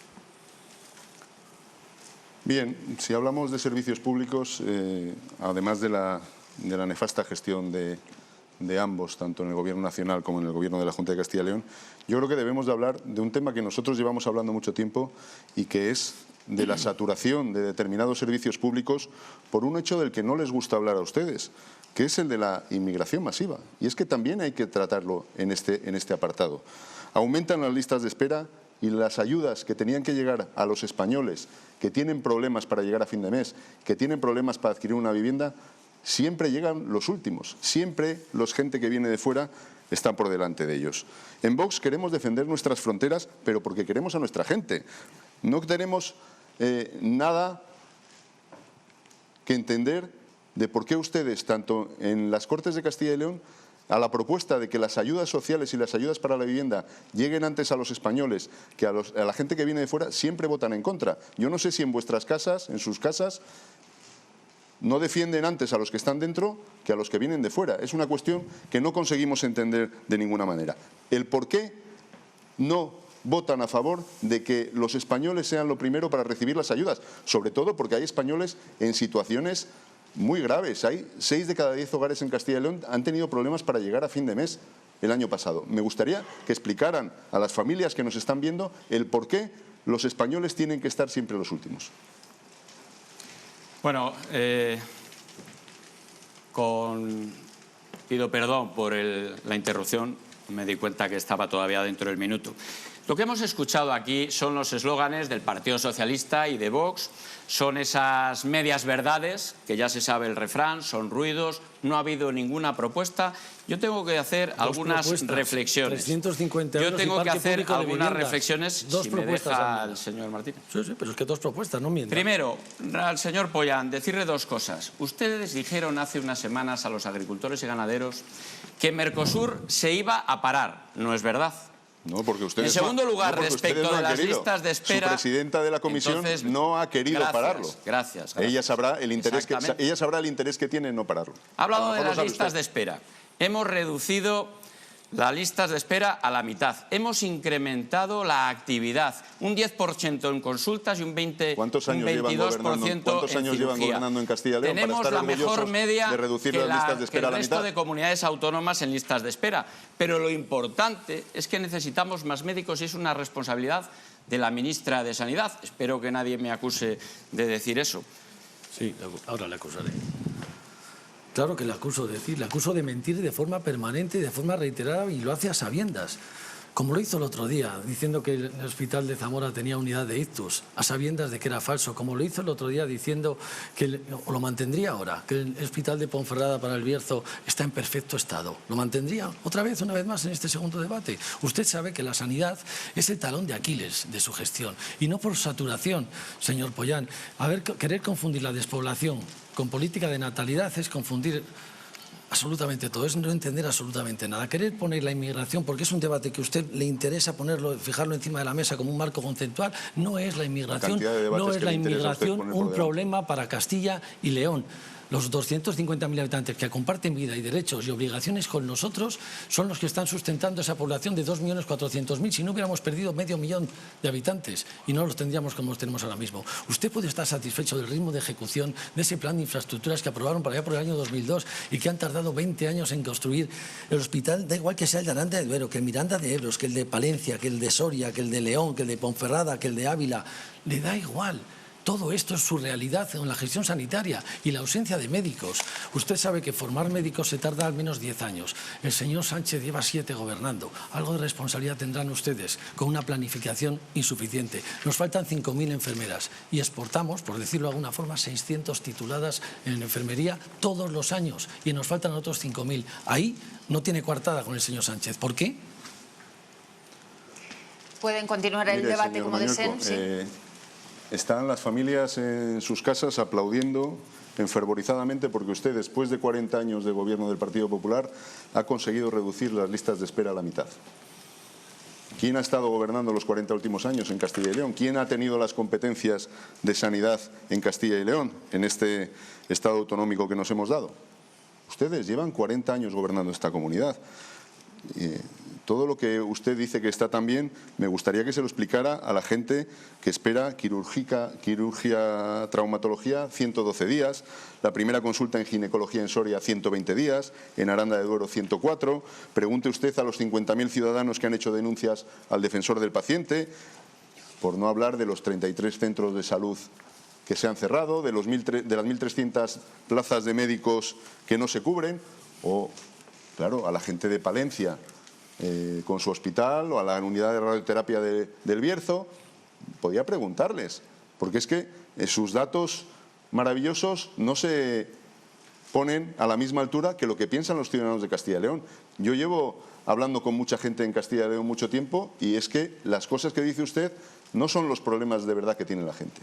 C: Bien, si hablamos de servicios públicos, además de la nefasta gestión de ambos, tanto en el Gobierno nacional como en el Gobierno de la Junta de Castilla y León, yo creo que debemos de hablar de un tema que nosotros llevamos hablando mucho tiempo y que es de la saturación de determinados servicios públicos por un hecho del que no les gusta hablar a ustedes, que es el de la inmigración masiva. Y es que también hay que tratarlo en este apartado. Aumentan las listas de espera y las ayudas que tenían que llegar a los españoles que tienen problemas para llegar a fin de mes, que tienen problemas para adquirir una vivienda, siempre llegan los últimos. Siempre gente que viene de fuera están por delante de ellos. En Vox queremos defender nuestras fronteras, pero porque queremos a nuestra gente. No tenemos nada que entender de por qué ustedes, tanto en las Cortes de Castilla y León, a la propuesta de que las ayudas sociales y las ayudas para la vivienda lleguen antes a los españoles que a la gente que viene de fuera, siempre votan en contra. Yo no sé si en vuestras casas, en sus casas, no defienden antes a los que están dentro que a los que vienen de fuera. Es una cuestión que no conseguimos entender de ninguna manera. El por qué no votan a favor de que los españoles sean lo primero para recibir las ayudas, sobre todo porque hay españoles en situaciones muy graves. Hay 6 de cada 10 hogares en Castilla y León han tenido problemas para llegar a fin de mes el año pasado. Me gustaría que explicaran a las familias que nos están viendo el por qué los españoles tienen que estar siempre los últimos.
E: Bueno, pido perdón por la interrupción, me di cuenta que estaba todavía dentro del minuto. Lo que hemos escuchado aquí son los eslóganes del Partido Socialista y de Vox, son esas medias verdades, que ya se sabe el refrán, son ruidos, no ha habido ninguna propuesta. Yo tengo que hacer algunas reflexiones.
D: 350 euros
E: Yo tengo que hacer algunas reflexiones, si me deja el señor Martínez.
D: Sí, pero es que 2 propuestas, no mientas.
E: Primero, al señor Pollán, decirle 2 cosas. Ustedes dijeron hace unas semanas a los agricultores y ganaderos que Mercosur se iba a parar. No es verdad.
C: No, porque ustedes
E: en segundo lugar, respecto de las listas de espera,
C: su presidenta de la comisión
E: entonces,
C: no ha querido pararlo.
E: Gracias.
C: Ella sabrá el interés que tiene en no pararlo.
E: Ha hablado de las listas de espera. Hemos reducido las listas de espera a la mitad. Hemos incrementado la actividad, un 10% en consultas y un 22%
C: ¿Cuántos años llevan gobernando en Castilla y León
E: Tenemos
C: para estar
E: la mejor media
C: de reducir las listas de espera
E: que el
C: a la
E: resto
C: mitad?
E: de comunidades autónomas en listas de espera. Pero lo importante es que necesitamos más médicos y es una responsabilidad de la ministra de Sanidad. Espero que nadie me acuse de decir eso.
D: Sí, ahora le acusaré. Claro que le acuso de mentir de forma permanente y de forma reiterada, y lo hace a sabiendas. Como lo hizo el otro día, diciendo que el hospital de Zamora tenía unidad de ictus, a sabiendas de que era falso. Como lo hizo el otro día diciendo que, o lo mantendría ahora, que el hospital de Ponferrada para el Bierzo está en perfecto estado. ¿Lo mantendría otra vez, una vez más, en este segundo debate? Usted sabe que la sanidad es el talón de Aquiles de su gestión, y no por saturación, señor Pollán. Querer confundir la despoblación con política de natalidad es confundir absolutamente todo, es no entender absolutamente nada. Querer poner la inmigración, porque es un debate que a usted le interesa fijarlo encima de la mesa como un marco conceptual, no es la inmigración, un problema para Castilla y León. Los 250.000 habitantes que comparten vida y derechos y obligaciones con nosotros son los que están sustentando esa población de 2.400.000. Si no hubiéramos perdido medio millón de habitantes y no los tendríamos como los tenemos ahora mismo. Usted puede estar satisfecho del ritmo de ejecución de ese plan de infraestructuras que aprobaron por allá por el año 2002 y que han tardado 20 años en construir el hospital. Da igual que sea el de Aranda de Duero, que el Miranda de Ebro, que el de Palencia, que el de Soria, que el de León, que el de Ponferrada, que el de Ávila. Le da igual. Todo esto es su realidad en la gestión sanitaria y la ausencia de médicos. Usted sabe que formar médicos se tarda al menos 10 años. El señor Sánchez lleva 7 gobernando. Algo de responsabilidad tendrán ustedes con una planificación insuficiente. Nos faltan 5.000 enfermeras y exportamos, por decirlo de alguna forma, 600 tituladas en enfermería todos los años y nos faltan otros 5.000. Ahí no tiene coartada con el señor Sánchez. ¿Por qué?
B: Pueden continuar el debate como deseen. ¿Sí?
C: Están las familias en sus casas aplaudiendo enfervorizadamente porque usted, después de 40 años de gobierno del Partido Popular, ha conseguido reducir las listas de espera a la mitad. ¿Quién ha estado gobernando los 40 últimos años en Castilla y León? ¿Quién ha tenido las competencias de sanidad en Castilla y León, en este Estado autonómico que nos hemos dado? Ustedes llevan 40 años gobernando esta comunidad. Todo lo que usted dice que está tan bien, me gustaría que se lo explicara a la gente que espera quirugía, traumatología, 112 días, la primera consulta en ginecología en Soria, 120 días, en Aranda de Duero, 104. Pregunte usted a los 50.000 ciudadanos que han hecho denuncias al defensor del paciente, por no hablar de los 33 centros de salud que se han cerrado, de las 1.300 plazas de médicos que no se cubren, o, claro, a la gente de Palencia, con su hospital, o a la unidad de radioterapia del Bierzo. Podía preguntarles, porque es que sus datos maravillosos no se ponen a la misma altura que lo que piensan los ciudadanos de Castilla y León. Yo llevo hablando con mucha gente en Castilla y León mucho tiempo y es que las cosas que dice usted no son los problemas de verdad que tiene la gente.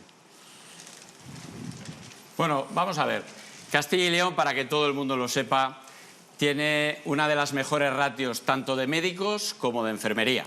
E: Bueno, vamos a ver. Castilla y León, para que todo el mundo lo sepa, tiene una de las mejores ratios tanto de médicos como de enfermería.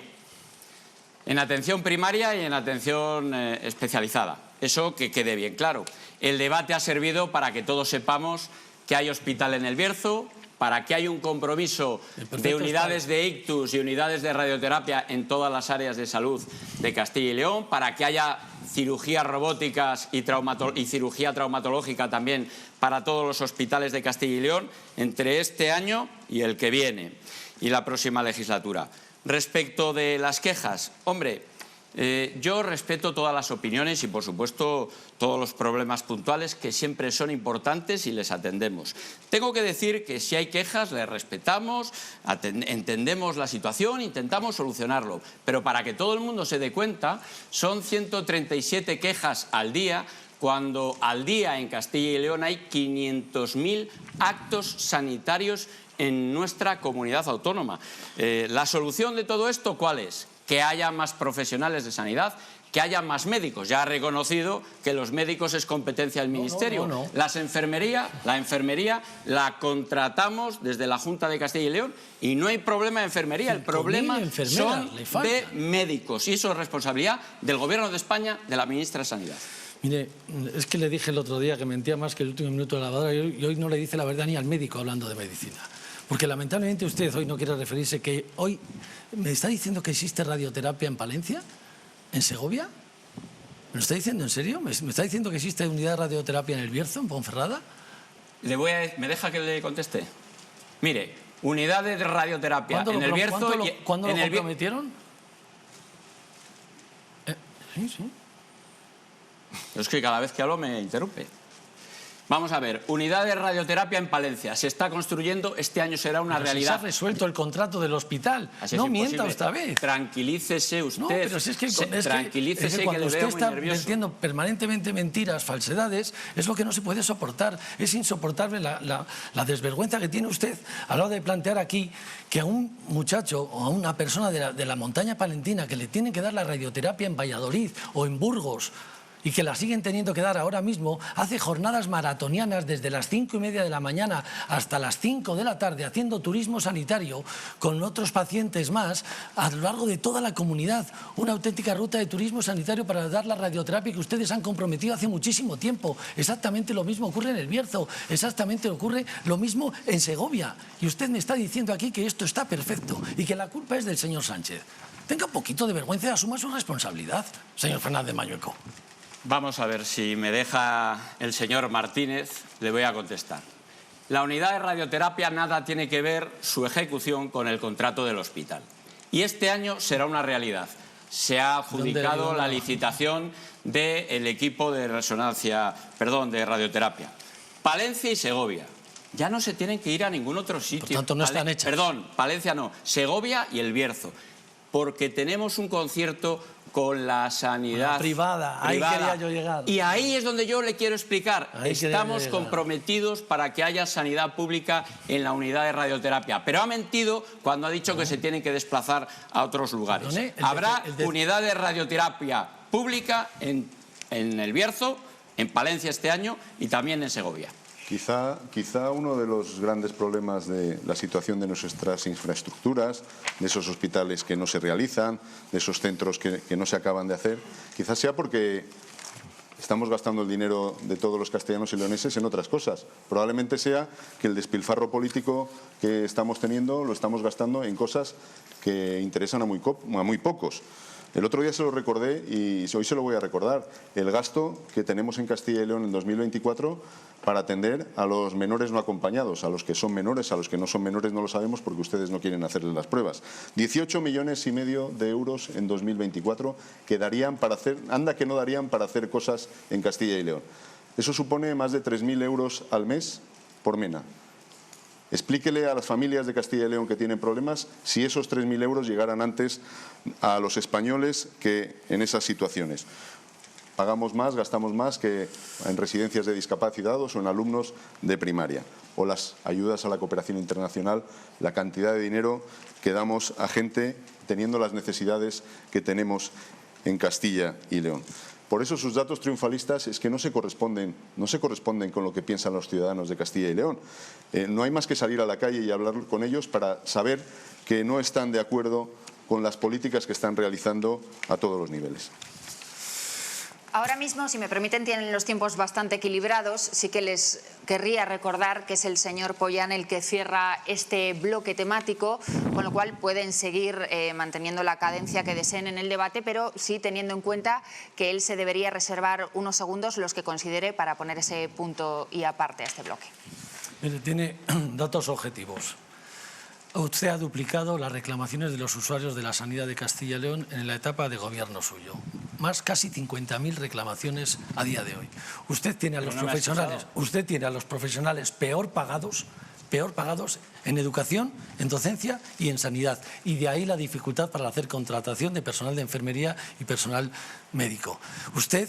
E: En atención primaria y en atención especializada. Eso que quede bien claro. El debate ha servido para que todos sepamos que hay hospital en El Bierzo, para que haya un compromiso de unidades de ictus y unidades de radioterapia en todas las áreas de salud de Castilla y León, para que haya cirugías robóticas y cirugía traumatológica también para todos los hospitales de Castilla y León entre este año y el que viene y la próxima legislatura. Respecto de las quejas, hombre, yo respeto todas las opiniones y, por supuesto, todos los problemas puntuales que siempre son importantes y les atendemos. Tengo que decir que si hay quejas, les respetamos, entendemos la situación, intentamos solucionarlo. Pero para que todo el mundo se dé cuenta, son 137 quejas al día, cuando al día en Castilla y León hay 500.000 actos sanitarios en nuestra comunidad autónoma. ¿La solución de todo esto cuál es? Que haya más profesionales de sanidad, que haya más médicos. Ya ha reconocido que los médicos es competencia del Ministerio.
D: No.
E: La enfermería la contratamos desde la Junta de Castilla y León y no hay problema de enfermería. El problema son de médicos y eso es responsabilidad del Gobierno de España, de la ministra de Sanidad.
D: Mire, es que le dije el otro día que mentía más que el último minuto de la lavadora y hoy no le dice la verdad ni al médico hablando de medicina. Porque lamentablemente usted hoy no quiere referirse que hoy... ¿Me está diciendo que existe radioterapia en Palencia? ¿En Segovia? ¿Me lo está diciendo en serio? ¿Me está diciendo que existe unidad de radioterapia en El Bierzo, en Ponferrada?
E: ¿Me deja que le conteste? Mire, unidad de radioterapia en El Bierzo...
D: ¿Cuándo lo comprometieron? Sí.
E: Es que cada vez que hablo me interrumpe. Vamos a ver, unidad de radioterapia en Palencia. Se está construyendo, este año será una realidad.
D: Si se ha resuelto el contrato del hospital. No mienta esta vez.
E: Tranquilícese usted.
D: No, pero si es que,
E: tranquilícese que
D: cuando
E: le veo
D: usted está
E: muy nervioso.
D: vertiendo permanentemente mentiras, falsedades, es lo que no se puede soportar. Es insoportable la desvergüenza que tiene usted a la hora de plantear aquí que a un muchacho o a una persona de la montaña palentina que le tienen que dar la radioterapia en Valladolid o en Burgos, y que la siguen teniendo que dar ahora mismo, hace jornadas maratonianas desde las 5:30 de la mañana hasta las 5 de la tarde, haciendo turismo sanitario con otros pacientes más a lo largo de toda la comunidad. Una auténtica ruta de turismo sanitario para dar la radioterapia que ustedes han comprometido hace muchísimo tiempo. Exactamente lo mismo ocurre en El Bierzo, exactamente ocurre lo mismo en Segovia. Y usted me está diciendo aquí que esto está perfecto y que la culpa es del señor Sánchez. Tenga un poquito de vergüenza y asuma su responsabilidad, señor Fernández Mañueco.
E: Vamos a ver, si me deja el señor Martínez, le voy a contestar. La unidad de radioterapia nada tiene que ver su ejecución con el contrato del hospital. Y este año será una realidad. Se ha adjudicado la licitación del equipo de de radioterapia. Palencia y Segovia. Ya no se tienen que ir a ningún otro sitio.
D: Por tanto, no están hechas.
E: Perdón, Palencia no, Segovia y El Bierzo. Porque tenemos un concierto con la sanidad
D: privada. Ahí quería yo llegar.
E: Y ahí es donde yo le quiero explicar. Estamos comprometidos para que haya sanidad pública en la unidad de radioterapia. Pero ha mentido cuando ha dicho que se tienen que desplazar a otros lugares. Habrá unidad de radioterapia pública en El Bierzo, en Palencia este año y también en Segovia.
C: Quizá uno de los grandes problemas de la situación de nuestras infraestructuras, de esos hospitales que no se realizan, de esos centros que no se acaban de hacer, quizás sea porque estamos gastando el dinero de todos los castellanos y leoneses en otras cosas. Probablemente sea que el despilfarro político que estamos teniendo lo estamos gastando en cosas que interesan a muy pocos. El otro día se lo recordé y hoy se lo voy a recordar. El gasto que tenemos en Castilla y León en 2024 para atender a los menores no acompañados, a los que son menores, a los que no son menores no lo sabemos porque ustedes no quieren hacerles las pruebas. 18,5 millones de euros en 2024 que darían para hacer, anda que no darían para hacer cosas en Castilla y León. Eso supone más de 3.000 euros al mes por MENA. Explíquele a las familias de Castilla y León que tienen problemas si esos 3.000 euros llegaran antes a los españoles que en esas situaciones. pagamos más, gastamos más que en residencias de discapacitados o en alumnos de primaria. O las ayudas a la cooperación internacional, la cantidad de dinero que damos a gente teniendo las necesidades que tenemos en Castilla y León. Por eso sus datos triunfalistas es que no se corresponden con lo que piensan los ciudadanos de Castilla y León. No hay más que salir a la calle y hablar con ellos para saber que no están de acuerdo con las políticas que están realizando a todos los niveles.
B: Ahora mismo, si me permiten, tienen los tiempos bastante equilibrados. Sí que les querría recordar que es el señor Pollán el que cierra este bloque temático, con lo cual pueden seguir manteniendo la cadencia que deseen en el debate, pero sí teniendo en cuenta que él se debería reservar unos segundos los que considere para poner ese punto y aparte a este bloque.
D: Mire, tiene datos objetivos. Usted ha duplicado las reclamaciones de los usuarios de la sanidad de Castilla y León en la etapa de gobierno suyo. Más casi 50.000 reclamaciones a día de hoy. Usted tiene a los profesionales peor pagados en educación, en docencia y en sanidad. Y de ahí la dificultad para hacer contratación de personal de enfermería y personal médico. Usted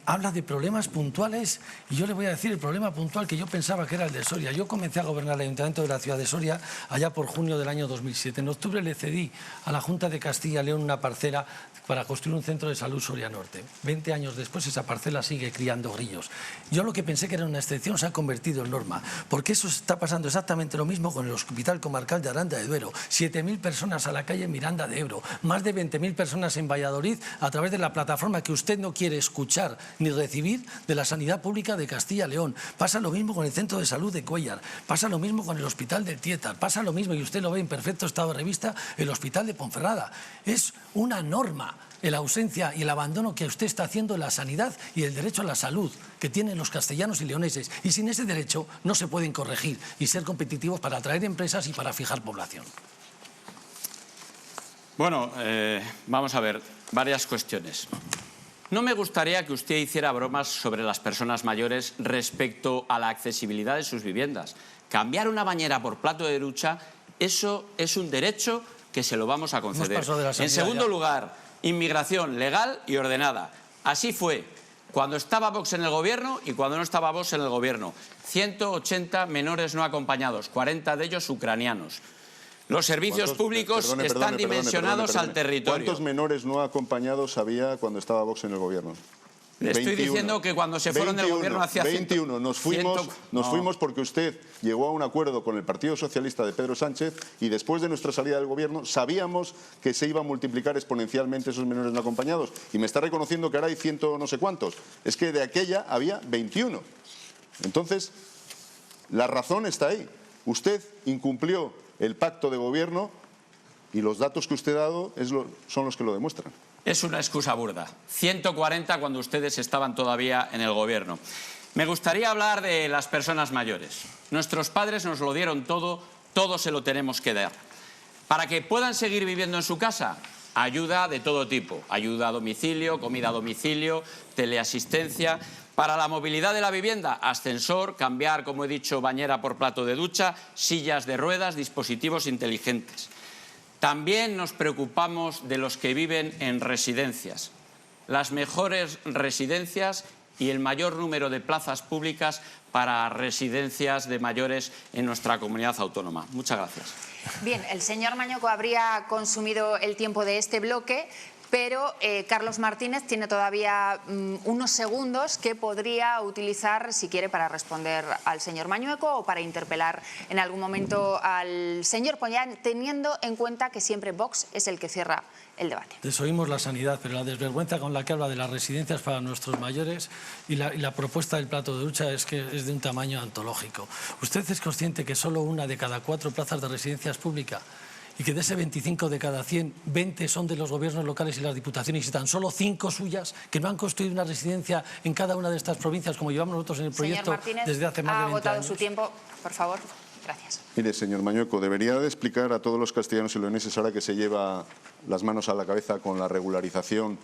D: habla de problemas puntuales y yo le voy a decir el problema puntual que yo pensaba que era el de Soria. Yo comencé a gobernar el Ayuntamiento de la ciudad de Soria allá por junio del año 2007. En octubre le cedí a la Junta de Castilla y León una parcela para construir un centro de salud Soria Norte. 20 años después esa parcela sigue criando grillos. Yo lo que pensé que era una excepción se ha convertido en norma, porque eso está pasando exactamente lo mismo con el Hospital Comarcal de Aranda de Duero. 7.000 personas a la calle en Miranda de Ebro, más de 20.000 personas en Valladolid a través de la plataforma que usted no quiere escuchar ni recibir de la sanidad pública de Castilla y León. Pasa lo mismo con el centro de salud de Cuéllar, pasa lo mismo con el hospital del Tietar, pasa lo mismo, y usted lo ve en perfecto estado de revista, el hospital de Ponferrada. Es una norma la ausencia y el abandono que usted está haciendo en la sanidad y el derecho a la salud que tienen los castellanos y leoneses, y sin ese derecho no se pueden corregir y ser competitivos para atraer empresas y para fijar población.
E: Bueno, vamos a ver, varias cuestiones. No me gustaría que usted hiciera bromas sobre las personas mayores respecto a la accesibilidad de sus viviendas. Cambiar una bañera por plato de ducha, eso es un derecho que se lo vamos a conceder. En segundo lugar, inmigración legal y ordenada. Así fue cuando estaba Vox en el gobierno y cuando no estaba Vox en el gobierno. 180 menores no acompañados, 40 de ellos ucranianos. Los servicios públicos están dimensionados al territorio.
C: ¿Cuántos menores no acompañados había cuando estaba Vox en el gobierno?
E: Le estoy diciendo que cuando se fueron del gobierno hacía
C: 21. Nos fuimos porque usted llegó a un acuerdo con el Partido Socialista de Pedro Sánchez y después de nuestra salida del gobierno sabíamos que se iba a multiplicar exponencialmente esos menores no acompañados. Y me está reconociendo que ahora hay 100 no sé cuántos. Es que de aquella había 21. Entonces, la razón está ahí. Usted incumplió el pacto de gobierno y los datos que usted ha dado son los que lo demuestran.
E: Es una excusa burda. 140 cuando ustedes estaban todavía en el gobierno. Me gustaría hablar de las personas mayores. Nuestros padres nos lo dieron todo, todo se lo tenemos que dar. Para que puedan seguir viviendo en su casa, ayuda de todo tipo. Ayuda a domicilio, comida a domicilio, teleasistencia. Para la movilidad de la vivienda, ascensor, cambiar, como he dicho, bañera por plato de ducha, sillas de ruedas, dispositivos inteligentes. También nos preocupamos de los que viven en residencias. Las mejores residencias y el mayor número de plazas públicas para residencias de mayores en nuestra comunidad autónoma. Muchas gracias.
B: Bien, el señor Mañueco habría consumido el tiempo de este bloque, pero Carlos Martínez tiene todavía unos segundos que podría utilizar, si quiere, para responder al señor Mañueco o para interpelar en algún momento al señor Pollán, teniendo en cuenta que siempre Vox es el que cierra el debate.
D: Desoímos la sanidad, pero la desvergüenza con la que habla de las residencias para nuestros mayores y la propuesta del plato de ducha es que es de un tamaño antológico. ¿Usted es consciente que solo 1 de cada 4 plazas de residencias públicas y que de ese 25 de cada 100, 20 son de los gobiernos locales y las diputaciones y tan solo 5 suyas, que no han construido una residencia en cada una de estas provincias como llevamos nosotros en el proyecto desde hace más de 20 años?
B: Ha agotado su tiempo, por favor. Gracias.
C: Mire, señor Mañueco, debería de explicar a todos los castellanos y leoneses, ahora que se lleva las manos a la cabeza con la regularización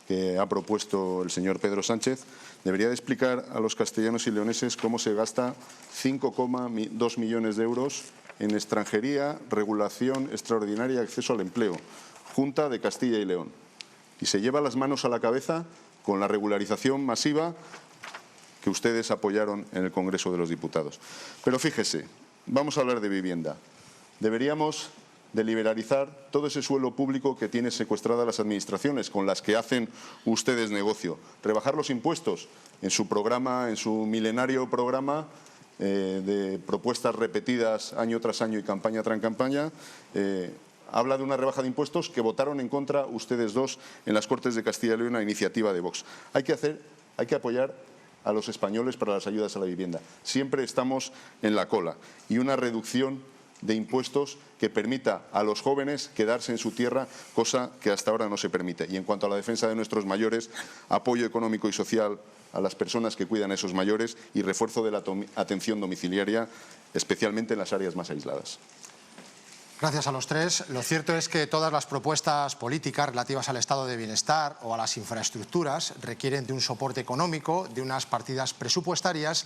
C: que ha propuesto el señor Pedro Sánchez, debería de explicar a los castellanos y leoneses cómo se gasta 5,2 millones de euros en extranjería, regulación extraordinaria y acceso al empleo, Junta de Castilla y León. Y se lleva las manos a la cabeza con la regularización masiva que ustedes apoyaron en el Congreso de los Diputados. Pero fíjese, vamos a hablar de vivienda. Deberíamos de liberalizar todo ese suelo público que tienen secuestradas las administraciones, con las que hacen ustedes negocio. Rebajar los impuestos en su programa, en su milenario programa de propuestas repetidas año tras año y campaña tras campaña, habla de una rebaja de impuestos que votaron en contra ustedes dos en las Cortes de Castilla y León a iniciativa de Vox. Hay que apoyar a los españoles para las ayudas a la vivienda. Siempre estamos en la cola. Y una reducción de impuestos que permita a los jóvenes quedarse en su tierra, cosa que hasta ahora no se permite. Y en cuanto a la defensa de nuestros mayores, apoyo económico y social a las personas que cuidan a esos mayores y refuerzo de la atención domiciliaria, especialmente en las áreas más aisladas.
A: Gracias a los tres. Lo cierto es que todas las propuestas políticas relativas al estado de bienestar o a las infraestructuras requieren de un soporte económico, de unas partidas presupuestarias,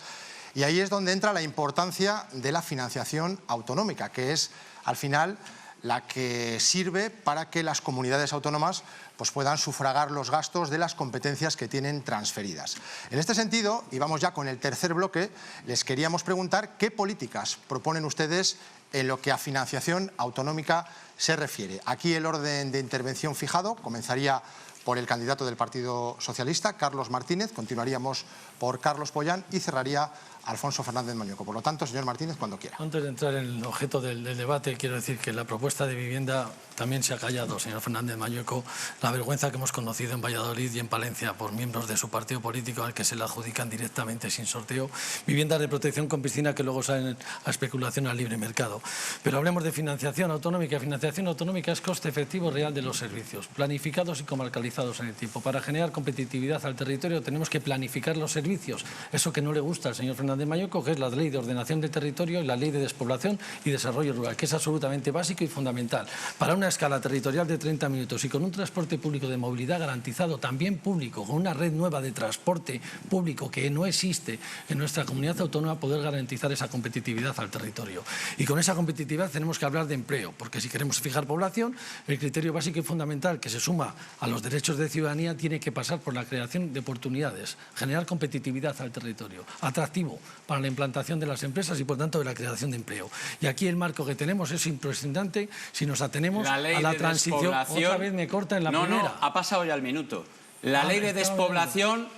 A: y ahí es donde entra la importancia de la financiación autonómica, que es, al final, la que sirve para que las comunidades autónomas pues, puedan sufragar los gastos de las competencias que tienen transferidas. En este sentido, y vamos ya con el tercer bloque, les queríamos preguntar qué políticas proponen ustedes en lo que a financiación autonómica se refiere. Aquí el orden de intervención fijado comenzaría por el candidato del Partido Socialista, Carlos Martínez, continuaríamos por Carlos Pollán y cerraría Alfonso Fernández Mañueco. Por lo tanto, señor Martínez, cuando quiera.
D: Antes de entrar en el objeto del debate, quiero decir que la propuesta de vivienda también se ha callado, señor Fernández Mañueco, la vergüenza que hemos conocido en Valladolid y en Palencia por miembros de su partido político al que se la adjudican directamente sin sorteo, viviendas de protección con piscina que luego salen a especulación al libre mercado. Pero hablemos de financiación autonómica. Financiación autonómica es coste efectivo real de los servicios, planificados y comarcalizados en el tiempo. Para generar competitividad al territorio tenemos que planificar los servicios. Eso que no le gusta al señor Fernández Mañueco, que es la Ley de Ordenación del Territorio y la Ley de Despoblación y Desarrollo Rural, que es absolutamente básico y fundamental. Para una escala territorial de 30 minutos y con un transporte público de movilidad garantizado, también público, con una red nueva de transporte público que no existe en nuestra comunidad autónoma, poder garantizar esa competitividad al territorio. Y con esa competitividad tenemos que hablar de empleo, porque si queremos fijar población, el criterio básico y fundamental que se suma a los derechos de ciudadanía tiene que pasar por la creación de oportunidades, generar competitividad al territorio, atractivo para la implantación de las empresas y, por tanto, de la creación de empleo. Y aquí el marco que tenemos es imprescindible si nos atenemos a la transición. Otra vez me corta en la primera.
E: No, ha pasado ya el minuto. La ley de despoblación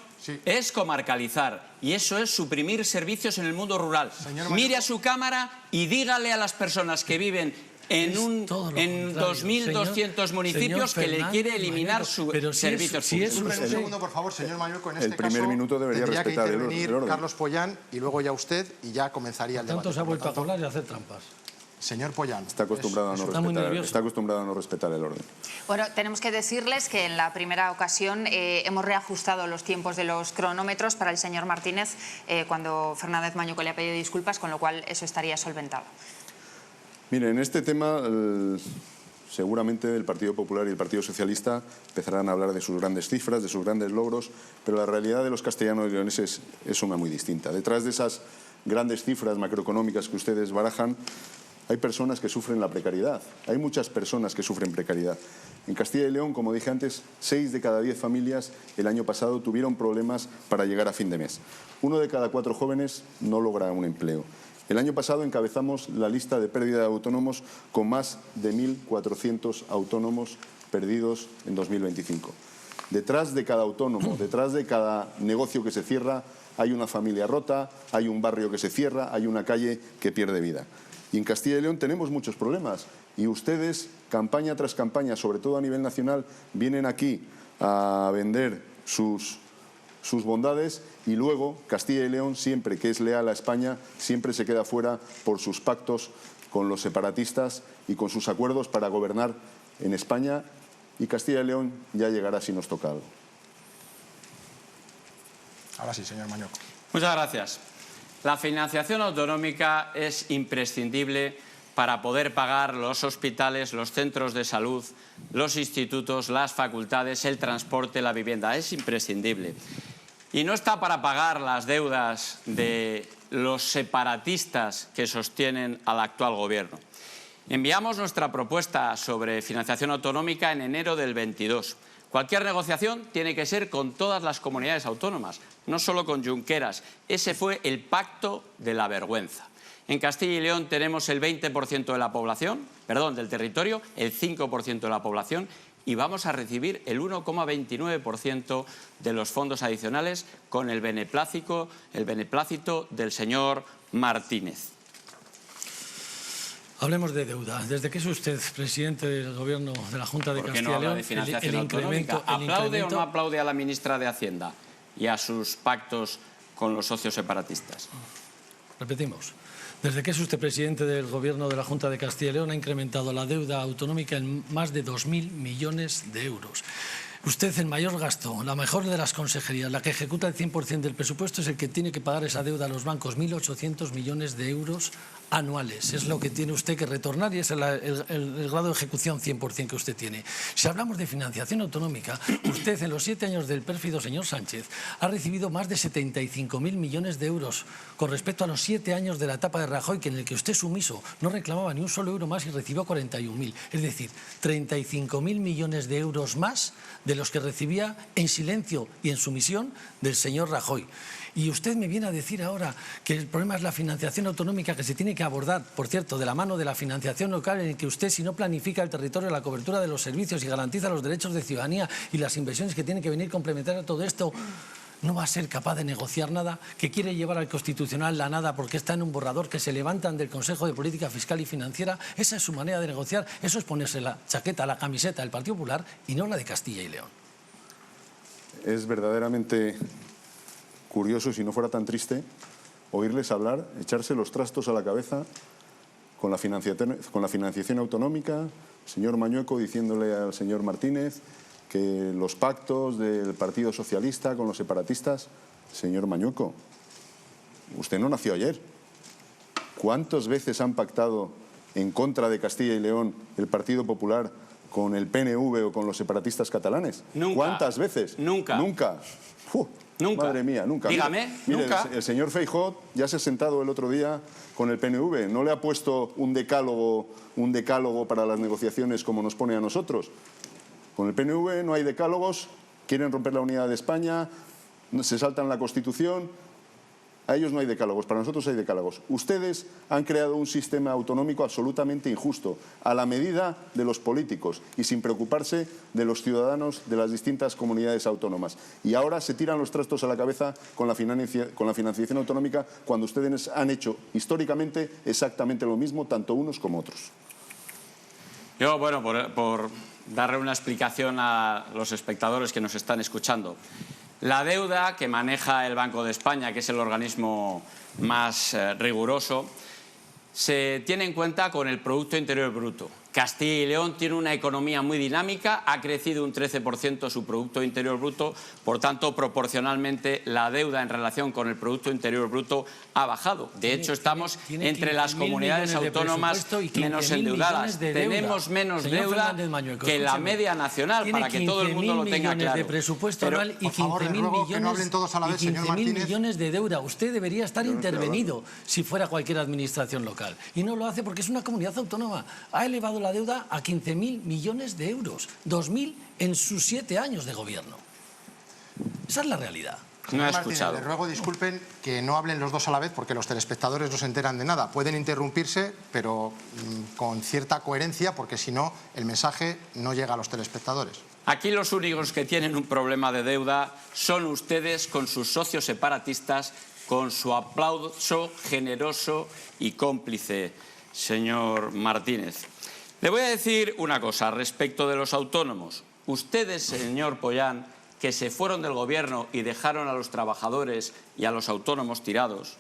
E: es comarcalizar y eso es suprimir servicios en el mundo rural. Mire a su Cámara y dígale a las personas que viven en 2.200 municipios que le quiere eliminar sus servicios públicos.
A: Un segundo, por favor, señor Mañueco. En este caso,
C: el primer minuto debería
A: tendría
C: respetar
A: que intervenir
C: el orden.
A: Carlos Pollán y luego ya usted y ya comenzaría el debate.
D: Tanto se ha vuelto a hablar y a hacer trampas.
A: Señor Pollán.
C: Está acostumbrado a no respetar el orden.
B: Bueno, tenemos que decirles que en la primera ocasión hemos reajustado los tiempos de los cronómetros para el señor Martínez cuando Fernández Mañueco le ha pedido disculpas, con lo cual eso estaría solventado.
C: Mire, en este tema seguramente el Partido Popular y el Partido Socialista empezarán a hablar de sus grandes cifras, de sus grandes logros, pero la realidad de los castellanos y leoneses es una muy distinta. Detrás de esas grandes cifras macroeconómicas que ustedes barajan, hay personas que sufren la precariedad. Hay muchas personas que sufren precariedad. En Castilla y León, como dije antes, 6 de cada 10 familias el año pasado tuvieron problemas para llegar a fin de mes. 1 de cada 4 jóvenes no logra un empleo. El año pasado encabezamos la lista de pérdida de autónomos con más de 1.400 autónomos perdidos en 2025. Detrás de cada autónomo, detrás de cada negocio que se cierra, hay una familia rota, hay un barrio que se cierra, hay una calle que pierde vida. Y en Castilla y León tenemos muchos problemas y ustedes, campaña tras campaña, sobre todo a nivel nacional, vienen aquí a vender sus bondades y luego Castilla y León, siempre que es leal a España, siempre se queda fuera por sus pactos con los separatistas y con sus acuerdos para gobernar en España, y Castilla y León ya llegará si nos toca algo.
A: Ahora sí, señor Mañueco.
E: Muchas gracias. La financiación autonómica es imprescindible para poder pagar los hospitales, los centros de salud, los institutos, las facultades, el transporte, la vivienda. Es imprescindible. Y no está para pagar las deudas de los separatistas que sostienen al actual gobierno. Enviamos nuestra propuesta sobre financiación autonómica en enero del 22. Cualquier negociación tiene que ser con todas las comunidades autónomas, no solo con Junqueras. Ese fue el pacto de la vergüenza. En Castilla y León tenemos el 20% de la población, perdón, del territorio, el 5% de la población, y vamos a recibir el 1,29% de los fondos adicionales con el beneplácito del señor Martínez.
D: Hablemos de deuda. ¿Desde que es usted presidente del Gobierno de la Junta de Castilla y León?
E: De financiación autonómica. ¿Aplaude o no aplaude a la ministra de Hacienda y a sus pactos con los socios separatistas?
D: Repetimos. Desde que es usted presidente del Gobierno de la Junta de Castilla y León ha incrementado la deuda autonómica en más de 2.000 millones de euros. Usted, el mayor gasto, la mejor de las consejerías, la que ejecuta el 100% del presupuesto, es el que tiene que pagar esa deuda a los bancos, 1.800 millones de euros anuales. Es lo que tiene usted que retornar y es el grado de ejecución 100% que usted tiene. Si hablamos de financiación autonómica, usted en los 7 años del pérfido señor Sánchez ha recibido más de 75.000 millones de euros con respecto a los 7 años de la etapa de Rajoy, que en el que usted sumiso no reclamaba ni un solo euro más y recibió 41.000. Es decir, 35.000 millones de euros más de los que recibía en silencio y en sumisión del señor Rajoy. Y usted me viene a decir ahora que el problema es la financiación autonómica, que se tiene que abordar, por cierto, de la mano de la financiación local, en el que usted, si no planifica el territorio, la cobertura de los servicios y garantiza los derechos de ciudadanía y las inversiones que tienen que venir complementar a todo esto, no va a ser capaz de negociar nada, que quiere llevar al Constitucional la nada porque está en un borrador, que se levantan del Consejo de Política Fiscal y Financiera. Esa es su manera de negociar. Eso es ponerse la chaqueta, la camiseta del Partido Popular y no la de Castilla y León.
C: Es verdaderamente curioso, si no fuera tan triste, oírles hablar, echarse los trastos a la cabeza con la financiación autonómica, el señor Mañueco diciéndole al señor Martínez que los pactos del Partido Socialista con los separatistas. Señor Mañueco, usted no nació ayer. ¿Cuántas veces han pactado en contra de Castilla y León el Partido Popular con el PNV o con los separatistas catalanes?
E: Nunca.
C: ¿Cuántas veces?
E: Nunca.
C: Nunca.
E: Nunca.
C: Madre mía, nunca.
E: Dígame,
C: mire,
E: nunca.
C: El señor Feijóo ya se ha sentado el otro día con el PNV. No le ha puesto un decálogo para las negociaciones como nos pone a nosotros. Con el PNV no hay decálogos, quieren romper la unidad de España, se saltan la Constitución. A ellos no hay decálogos, para nosotros hay decálogos. Ustedes han creado un sistema autonómico absolutamente injusto, a la medida de los políticos y sin preocuparse de los ciudadanos de las distintas comunidades autónomas. Y ahora se tiran los trastos a la cabeza con la financiación autonómica, cuando ustedes han hecho históricamente exactamente lo mismo, tanto unos como otros.
E: Yo, bueno, por darle una explicación a los espectadores que nos están escuchando. La deuda que maneja el Banco de España, que es el organismo más riguroso, se tiene en cuenta con el Producto Interior Bruto. Castilla y León tiene una economía muy dinámica, ha crecido un 13% su Producto Interior Bruto, por tanto, proporcionalmente, la deuda en relación con el Producto Interior Bruto ha bajado. De hecho, estamos entre las comunidades autónomas menos endeudadas. Tenemos menos deuda que la media nacional, para que todo el mundo lo tenga claro.
D: De presupuesto anual y 15.000 millones de deuda. Usted debería estar intervenido si fuera cualquier administración local. Y no lo hace porque es una comunidad autónoma. Ha elevado la deuda a 15.000 millones de euros, 2.000 en sus 7 años de gobierno. Esa es la realidad.
E: No he escuchado.
A: Les ruego disculpen que no hablen los dos a la vez porque los telespectadores no se enteran de nada. Pueden interrumpirse, pero con cierta coherencia, porque si no, el mensaje no llega a los telespectadores.
E: Aquí los únicos que tienen un problema de deuda son ustedes con sus socios separatistas, con su aplauso generoso y cómplice, señor Martínez. Le voy a decir una cosa respecto de los autónomos. Ustedes, señor Pollán, que se fueron del gobierno y dejaron a los trabajadores y a los autónomos tirados,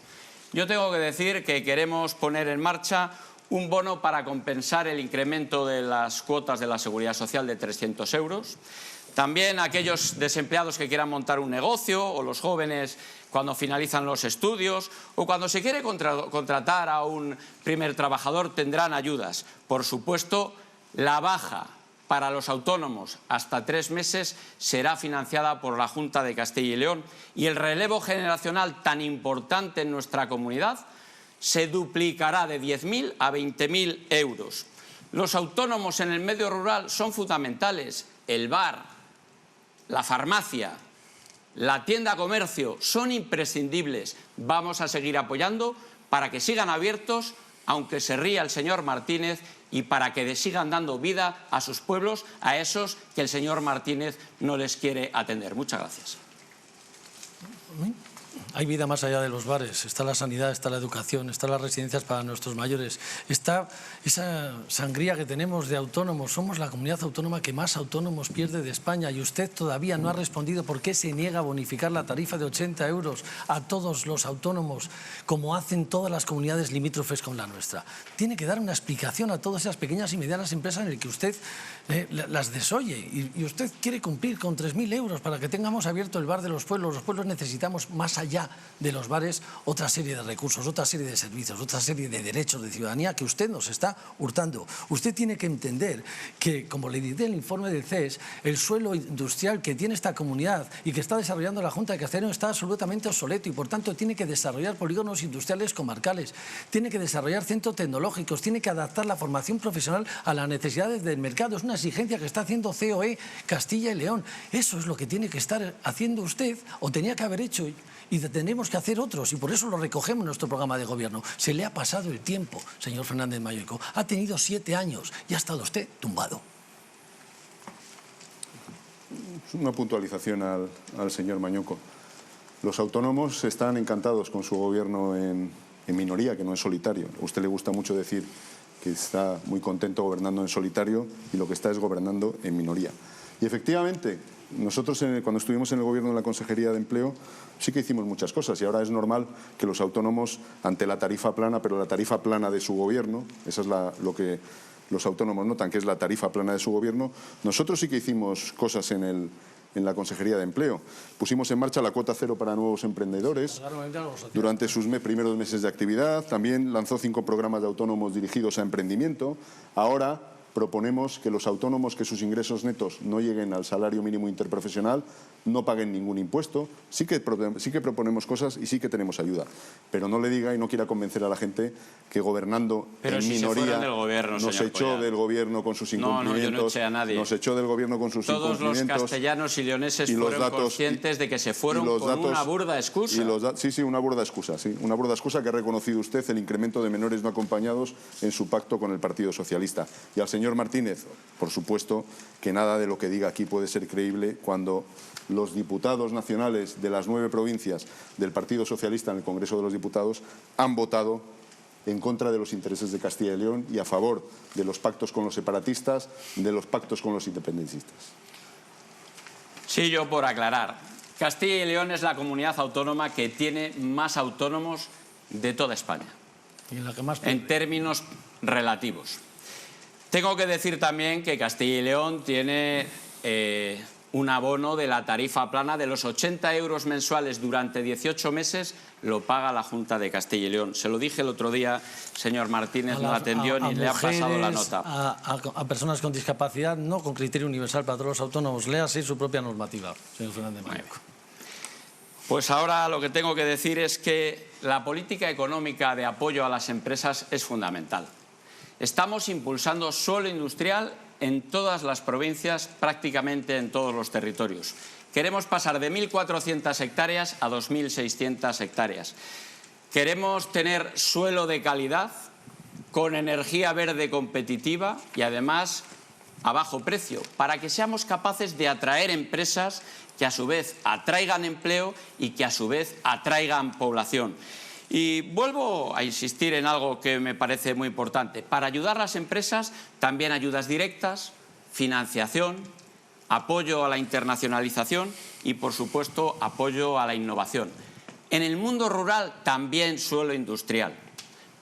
E: yo tengo que decir que queremos poner en marcha un bono para compensar el incremento de las cuotas de la Seguridad Social de 300 euros. También aquellos desempleados que quieran montar un negocio, o los jóvenes cuando finalizan los estudios, o cuando se quiere contratar a un primer trabajador, tendrán ayudas. Por supuesto, la baja para los autónomos hasta 3 meses será financiada por la Junta de Castilla y León, y el relevo generacional tan importante en nuestra comunidad se duplicará de 10.000 a 20.000 euros. Los autónomos en el medio rural son fundamentales. El bar, la farmacia, la tienda comercio son imprescindibles. Vamos a seguir apoyando para que sigan abiertos, aunque se ría el señor Martínez, y para que sigan dando vida a sus pueblos, a esos que el señor Martínez no les quiere atender. Muchas gracias.
D: Hay vida más allá de los bares, está la sanidad, está la educación, están las residencias para nuestros mayores, está esa sangría que tenemos de autónomos. Somos la comunidad autónoma que más autónomos pierde de España y usted todavía no ha respondido por qué se niega a bonificar la tarifa de 80 euros a todos los autónomos, como hacen todas las comunidades limítrofes con la nuestra. Tiene que dar una explicación a todas esas pequeñas y medianas empresas en las que usted las desoye y usted quiere cumplir con 3.000 euros para que tengamos abierto el bar de los pueblos. Los pueblos necesitamos, más allá de los bares, otra serie de recursos, otra serie de servicios, otra serie de derechos de ciudadanía que usted nos está hurtando. Usted tiene que entender que, como le dije en el informe del CES, el suelo industrial que tiene esta comunidad y que está desarrollando la Junta de Castilla y León está absolutamente obsoleto y, por tanto, tiene que desarrollar polígonos industriales comarcales, tiene que desarrollar centros tecnológicos, tiene que adaptar la formación profesional a las necesidades del mercado. Es una exigencia que está haciendo COE Castilla y León. Eso es lo que tiene que estar haciendo usted, o tenía que haber hecho, y tenemos que hacer otros, y por eso lo recogemos en nuestro programa de gobierno. Se le ha pasado el tiempo, señor Fernández Mañueco. Ha tenido 7 años y ha estado usted tumbado.
C: Una puntualización al señor Mañueco. Los autónomos están encantados con su gobierno en minoría, que no es solitario. A usted le gusta mucho decir que está muy contento gobernando en solitario y lo que está es gobernando en minoría. Y efectivamente, nosotros cuando estuvimos en el gobierno de la Consejería de Empleo sí que hicimos muchas cosas y ahora es normal que los autónomos, ante la tarifa plana, pero la tarifa plana de su gobierno, esa es lo que los autónomos notan, que es la tarifa plana de su gobierno, nosotros sí que hicimos cosas en la Consejería de Empleo. Pusimos en marcha la cuota cero para nuevos emprendedores durante sus primeros meses de actividad. También lanzó 5 programas de autónomos dirigidos a emprendimiento. Ahora proponemos que los autónomos que sus ingresos netos no lleguen al salario mínimo interprofesional no paguen ningún impuesto. Sí que proponemos cosas y sí que tenemos ayuda. Pero no le diga y no quiera convencer a la gente que gobernando en minoría nos echó del gobierno con sus incumplimientos.
E: No, yo no eché a nadie.
C: Nos echó del gobierno con sus incumplimientos.
E: Todos los castellanos y leoneses fueron conscientes de que se fueron con una burda excusa.
C: Sí, una burda excusa. Sí, una burda excusa que ha reconocido usted el incremento de menores no acompañados en su pacto con el Partido Socialista. Y al señor Martínez, por supuesto, que nada de lo que diga aquí puede ser creíble cuando los diputados nacionales de las 9 provincias del Partido Socialista en el Congreso de los Diputados han votado en contra de los intereses de Castilla y León y a favor de los pactos con los separatistas, de los pactos con los independentistas.
E: Sí, yo por aclarar. Castilla y León es la comunidad autónoma que tiene más autónomos de toda España,
D: y en la que más
E: en términos relativos. Tengo que decir también que Castilla y León tiene un abono de la tarifa plana de los 80 euros mensuales durante 18 meses, lo paga la Junta de Castilla y León. Se lo dije el otro día, señor Martínez no atendió ni le ha pasado la nota.
D: A personas con discapacidad, no con criterio universal para todos los autónomos. Léase su propia normativa, señor Fernández Mañueco.
E: Pues ahora lo que tengo que decir es que la política económica de apoyo a las empresas es fundamental. Estamos impulsando suelo industrial en todas las provincias, prácticamente en todos los territorios. Queremos pasar de 1.400 hectáreas a 2.600 hectáreas. Queremos tener suelo de calidad, con energía verde competitiva y además a bajo precio, para que seamos capaces de atraer empresas que a su vez atraigan empleo y que a su vez atraigan población. Y vuelvo a insistir en algo que me parece muy importante. Para ayudar a las empresas, también ayudas directas, financiación, apoyo a la internacionalización y, por supuesto, apoyo a la innovación. En el mundo rural, también suelo industrial.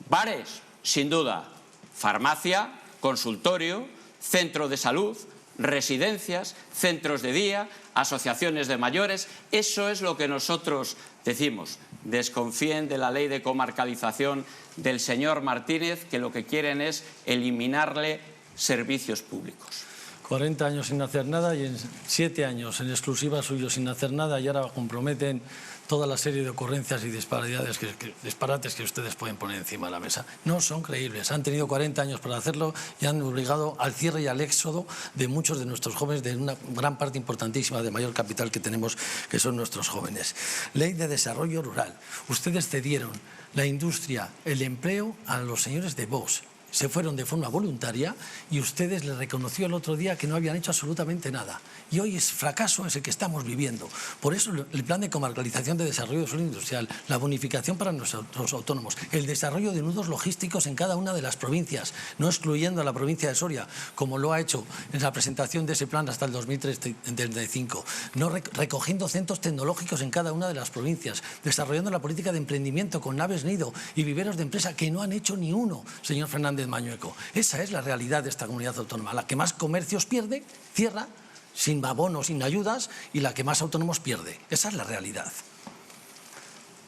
E: Bares, sin duda. Farmacia, consultorio, centro de salud, residencias, centros de día, asociaciones de mayores. Eso es lo que nosotros decimos. Desconfíen de la ley de comarcalización del señor Martínez, que lo que quieren es eliminarle servicios públicos.
D: 40 años sin hacer nada y en 7 años en exclusiva suyo sin hacer nada, y ahora comprometen toda la serie de ocurrencias y disparates que ustedes pueden poner encima de la mesa. No son creíbles. Han tenido 40 años para hacerlo y han obligado al cierre y al éxodo de muchos de nuestros jóvenes, de una gran parte importantísima de mayor capital que tenemos, que son nuestros jóvenes. Ley de desarrollo rural. Ustedes cedieron la industria, el empleo a los señores de Vox. Se fueron de forma voluntaria y ustedes les reconoció el otro día que no habían hecho absolutamente nada. Y hoy es fracaso ese que estamos viviendo. Por eso el plan de comarcalización de desarrollo de suelo industrial, la bonificación para nuestros autónomos, el desarrollo de nudos logísticos en cada una de las provincias, no excluyendo a la provincia de Soria, como lo ha hecho en la presentación de ese plan hasta el 2035, no recogiendo centros tecnológicos en cada una de las provincias, desarrollando la política de emprendimiento con naves nido y viveros de empresa, que no han hecho ni uno, señor Fernández Mañueco. Esa es la realidad de esta comunidad autónoma, la que más comercios pierde, cierra, sin abonos, sin ayudas, y la que más autónomos pierde. Esa es la realidad.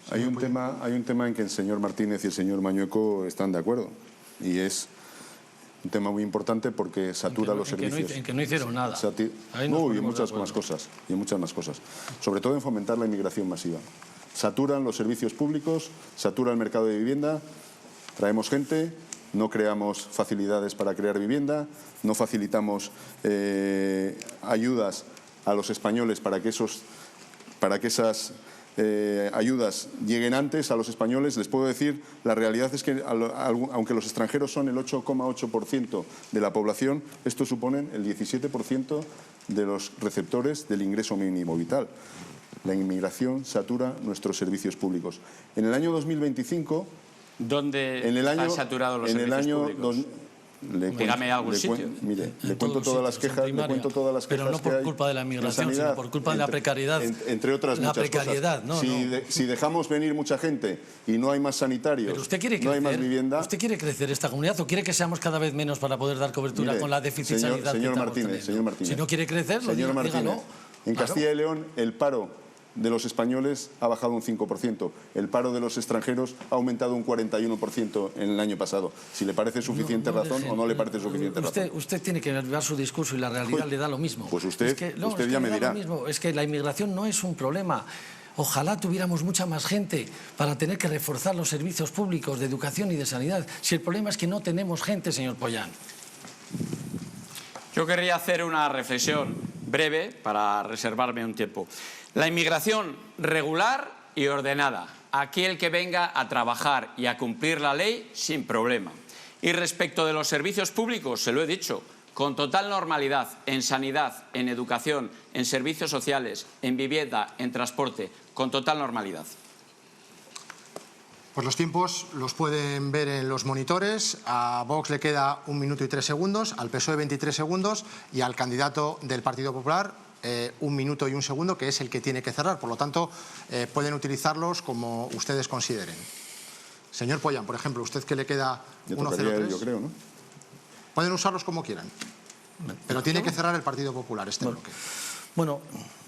C: Hay un tema en que el señor Martínez y el señor Mañueco están de acuerdo, y es un tema muy importante porque satura los servicios.
D: En que no hicieron nada.
C: Y en muchas más cosas. Sobre todo en fomentar la inmigración masiva. Saturan los servicios públicos, satura el mercado de vivienda, traemos gente, no creamos facilidades para crear vivienda, no facilitamos ayudas a los españoles para que esas ayudas lleguen antes a los españoles. Les puedo decir, la realidad es que aunque los extranjeros son el 8,8% de la población, estos suponen el 17% de los receptores del ingreso mínimo vital. La inmigración satura nuestros servicios públicos. En el año 2025...
E: ¿Dónde están saturados los servicios públicos? Dígame algún sitio.
C: Mire, le cuento todas las quejas,
D: pero no por culpa de la migración, sino por culpa de la precariedad.
C: Entre otras muchas cosas. Si dejamos venir mucha gente y no hay más sanitarios, no hay más vivienda...
D: ¿Usted quiere crecer esta comunidad o quiere que seamos cada vez menos para poder dar cobertura con la déficit sanitaria?
C: Señor Martínez.
D: Si no quiere crecer, dígalo.
C: En Castilla y León, el paro de los españoles ha bajado un 5%. El paro de los extranjeros ha aumentado un 41% en el año pasado. Si le parece suficiente razón o no le parece suficiente razón.
D: Usted tiene que ver su discurso y la realidad le da lo mismo.
C: Pues usted ya me dirá.
D: Es que la inmigración no es un problema. Ojalá tuviéramos mucha más gente para tener que reforzar los servicios públicos de educación y de sanidad. Si el problema es que no tenemos gente, señor Pollán.
E: Yo querría hacer una reflexión breve para reservarme un tiempo. La inmigración regular y ordenada. Aquel que venga a trabajar y a cumplir la ley sin problema. Y respecto de los servicios públicos, se lo he dicho, con total normalidad, en sanidad, en educación, en servicios sociales, en vivienda, en transporte, con total normalidad.
A: Pues los tiempos los pueden ver en los monitores. A Vox le queda 1 minuto y 3 segundos, al PSOE 23 segundos y al candidato del Partido Popular 1 minuto y 1 segundo, que es el que tiene que cerrar. Por lo tanto, pueden utilizarlos como ustedes consideren. Señor Pollán, por ejemplo, usted que le queda 1.03.
C: Yo creo, ¿no?
A: Pueden usarlos como quieran, pero tiene que cerrar el Partido Popular este bloque.
D: Bueno,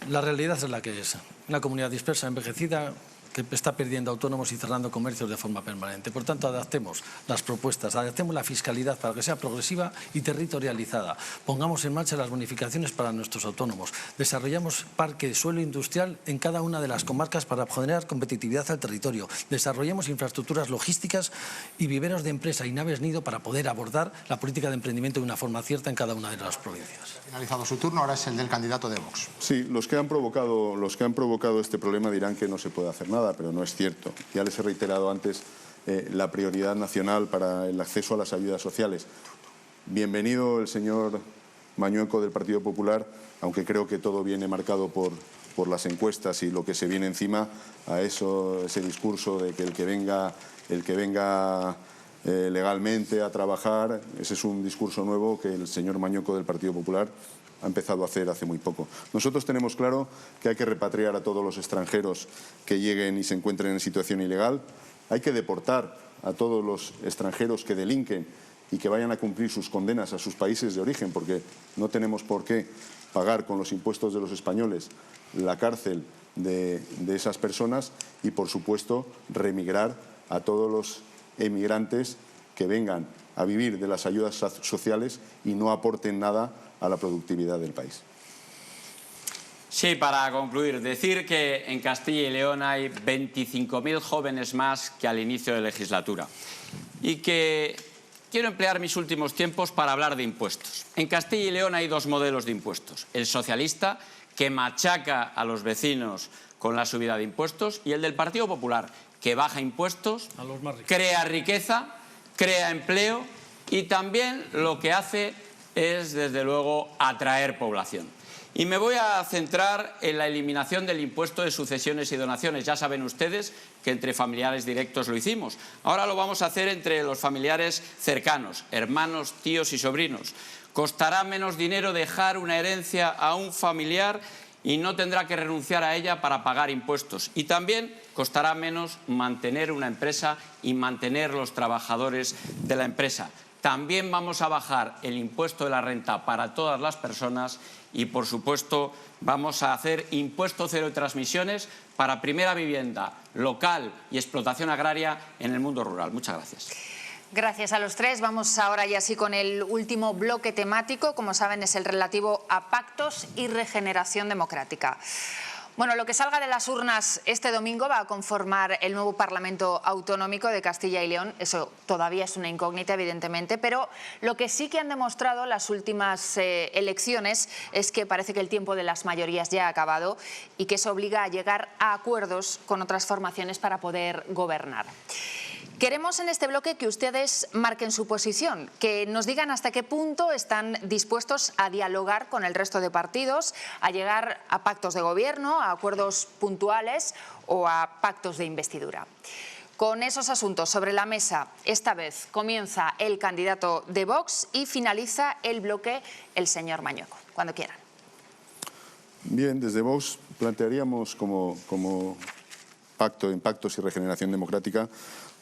D: la realidad es la que es. Una comunidad dispersa, envejecida, que está perdiendo autónomos y cerrando comercios de forma permanente. Por tanto, adaptemos las propuestas, adaptemos la fiscalidad para que sea progresiva y territorializada. Pongamos en marcha las bonificaciones para nuestros autónomos. Desarrollamos parque de suelo industrial en cada una de las comarcas para generar competitividad al territorio. Desarrollemos infraestructuras logísticas y viveros de empresa y naves nido para poder abordar la política de emprendimiento de una forma cierta en cada una de las provincias.
A: Ha finalizado su turno, ahora es el del candidato de Vox.
C: Sí, los que han provocado este problema dirán que no se puede hacer nada, pero no es cierto. Ya les he reiterado antes la prioridad nacional para el acceso a las ayudas sociales. Bienvenido el señor Mañueco del Partido Popular, aunque creo que todo viene marcado por las encuestas y lo que se viene encima, a ese discurso de que el que venga legalmente a trabajar, ese es un discurso nuevo que el señor Mañueco del Partido Popular ha empezado a hacer hace muy poco. Nosotros tenemos claro que hay que repatriar a todos los extranjeros que lleguen y se encuentren en situación ilegal. Hay que deportar a todos los extranjeros que delinquen y que vayan a cumplir sus condenas a sus países de origen, porque no tenemos por qué pagar con los impuestos de los españoles la cárcel de esas personas y, por supuesto, remigrar a todos los emigrantes que vengan a vivir de las ayudas sociales y no aporten nada a la productividad del país.
E: Sí, para concluir, decir que en Castilla y León hay 25.000 jóvenes más que al inicio de legislatura y que quiero emplear mis últimos tiempos para hablar de impuestos. En Castilla y León hay dos modelos de impuestos, el socialista, que machaca a los vecinos con la subida de impuestos, y el del Partido Popular, que baja impuestos,
D: a los más ricos,
E: crea riqueza, crea empleo y también lo que hace es, desde luego, atraer población. Y me voy a centrar en la eliminación del impuesto de sucesiones y donaciones. Ya saben ustedes que entre familiares directos lo hicimos. Ahora lo vamos a hacer entre los familiares cercanos, hermanos, tíos y sobrinos. Costará menos dinero dejar una herencia a un familiar y no tendrá que renunciar a ella para pagar impuestos. Y también costará menos mantener una empresa y mantener los trabajadores de la empresa. También vamos a bajar el impuesto de la renta para todas las personas y, por supuesto, vamos a hacer impuesto cero de transmisiones para primera vivienda, local y explotación agraria en el mundo rural. Muchas gracias.
B: Gracias a los tres. Vamos ahora ya sí con el último bloque temático. Como saben, es el relativo a pactos y regeneración democrática. Bueno, lo que salga de las urnas este domingo va a conformar el nuevo Parlamento Autonómico de Castilla y León. Eso todavía es una incógnita, evidentemente, pero lo que sí que han demostrado las últimas elecciones es que parece que el tiempo de las mayorías ya ha acabado y que eso obliga a llegar a acuerdos con otras formaciones para poder gobernar. Queremos en este bloque que ustedes marquen su posición, que nos digan hasta qué punto están dispuestos a dialogar con el resto de partidos, a llegar a pactos de gobierno, a acuerdos puntuales o a pactos de investidura. Con esos asuntos sobre la mesa, esta vez comienza el candidato de Vox y finaliza el bloque el señor Mañueco. Cuando quieran.
C: Bien, desde Vox plantearíamos como pacto en pactos y regeneración democrática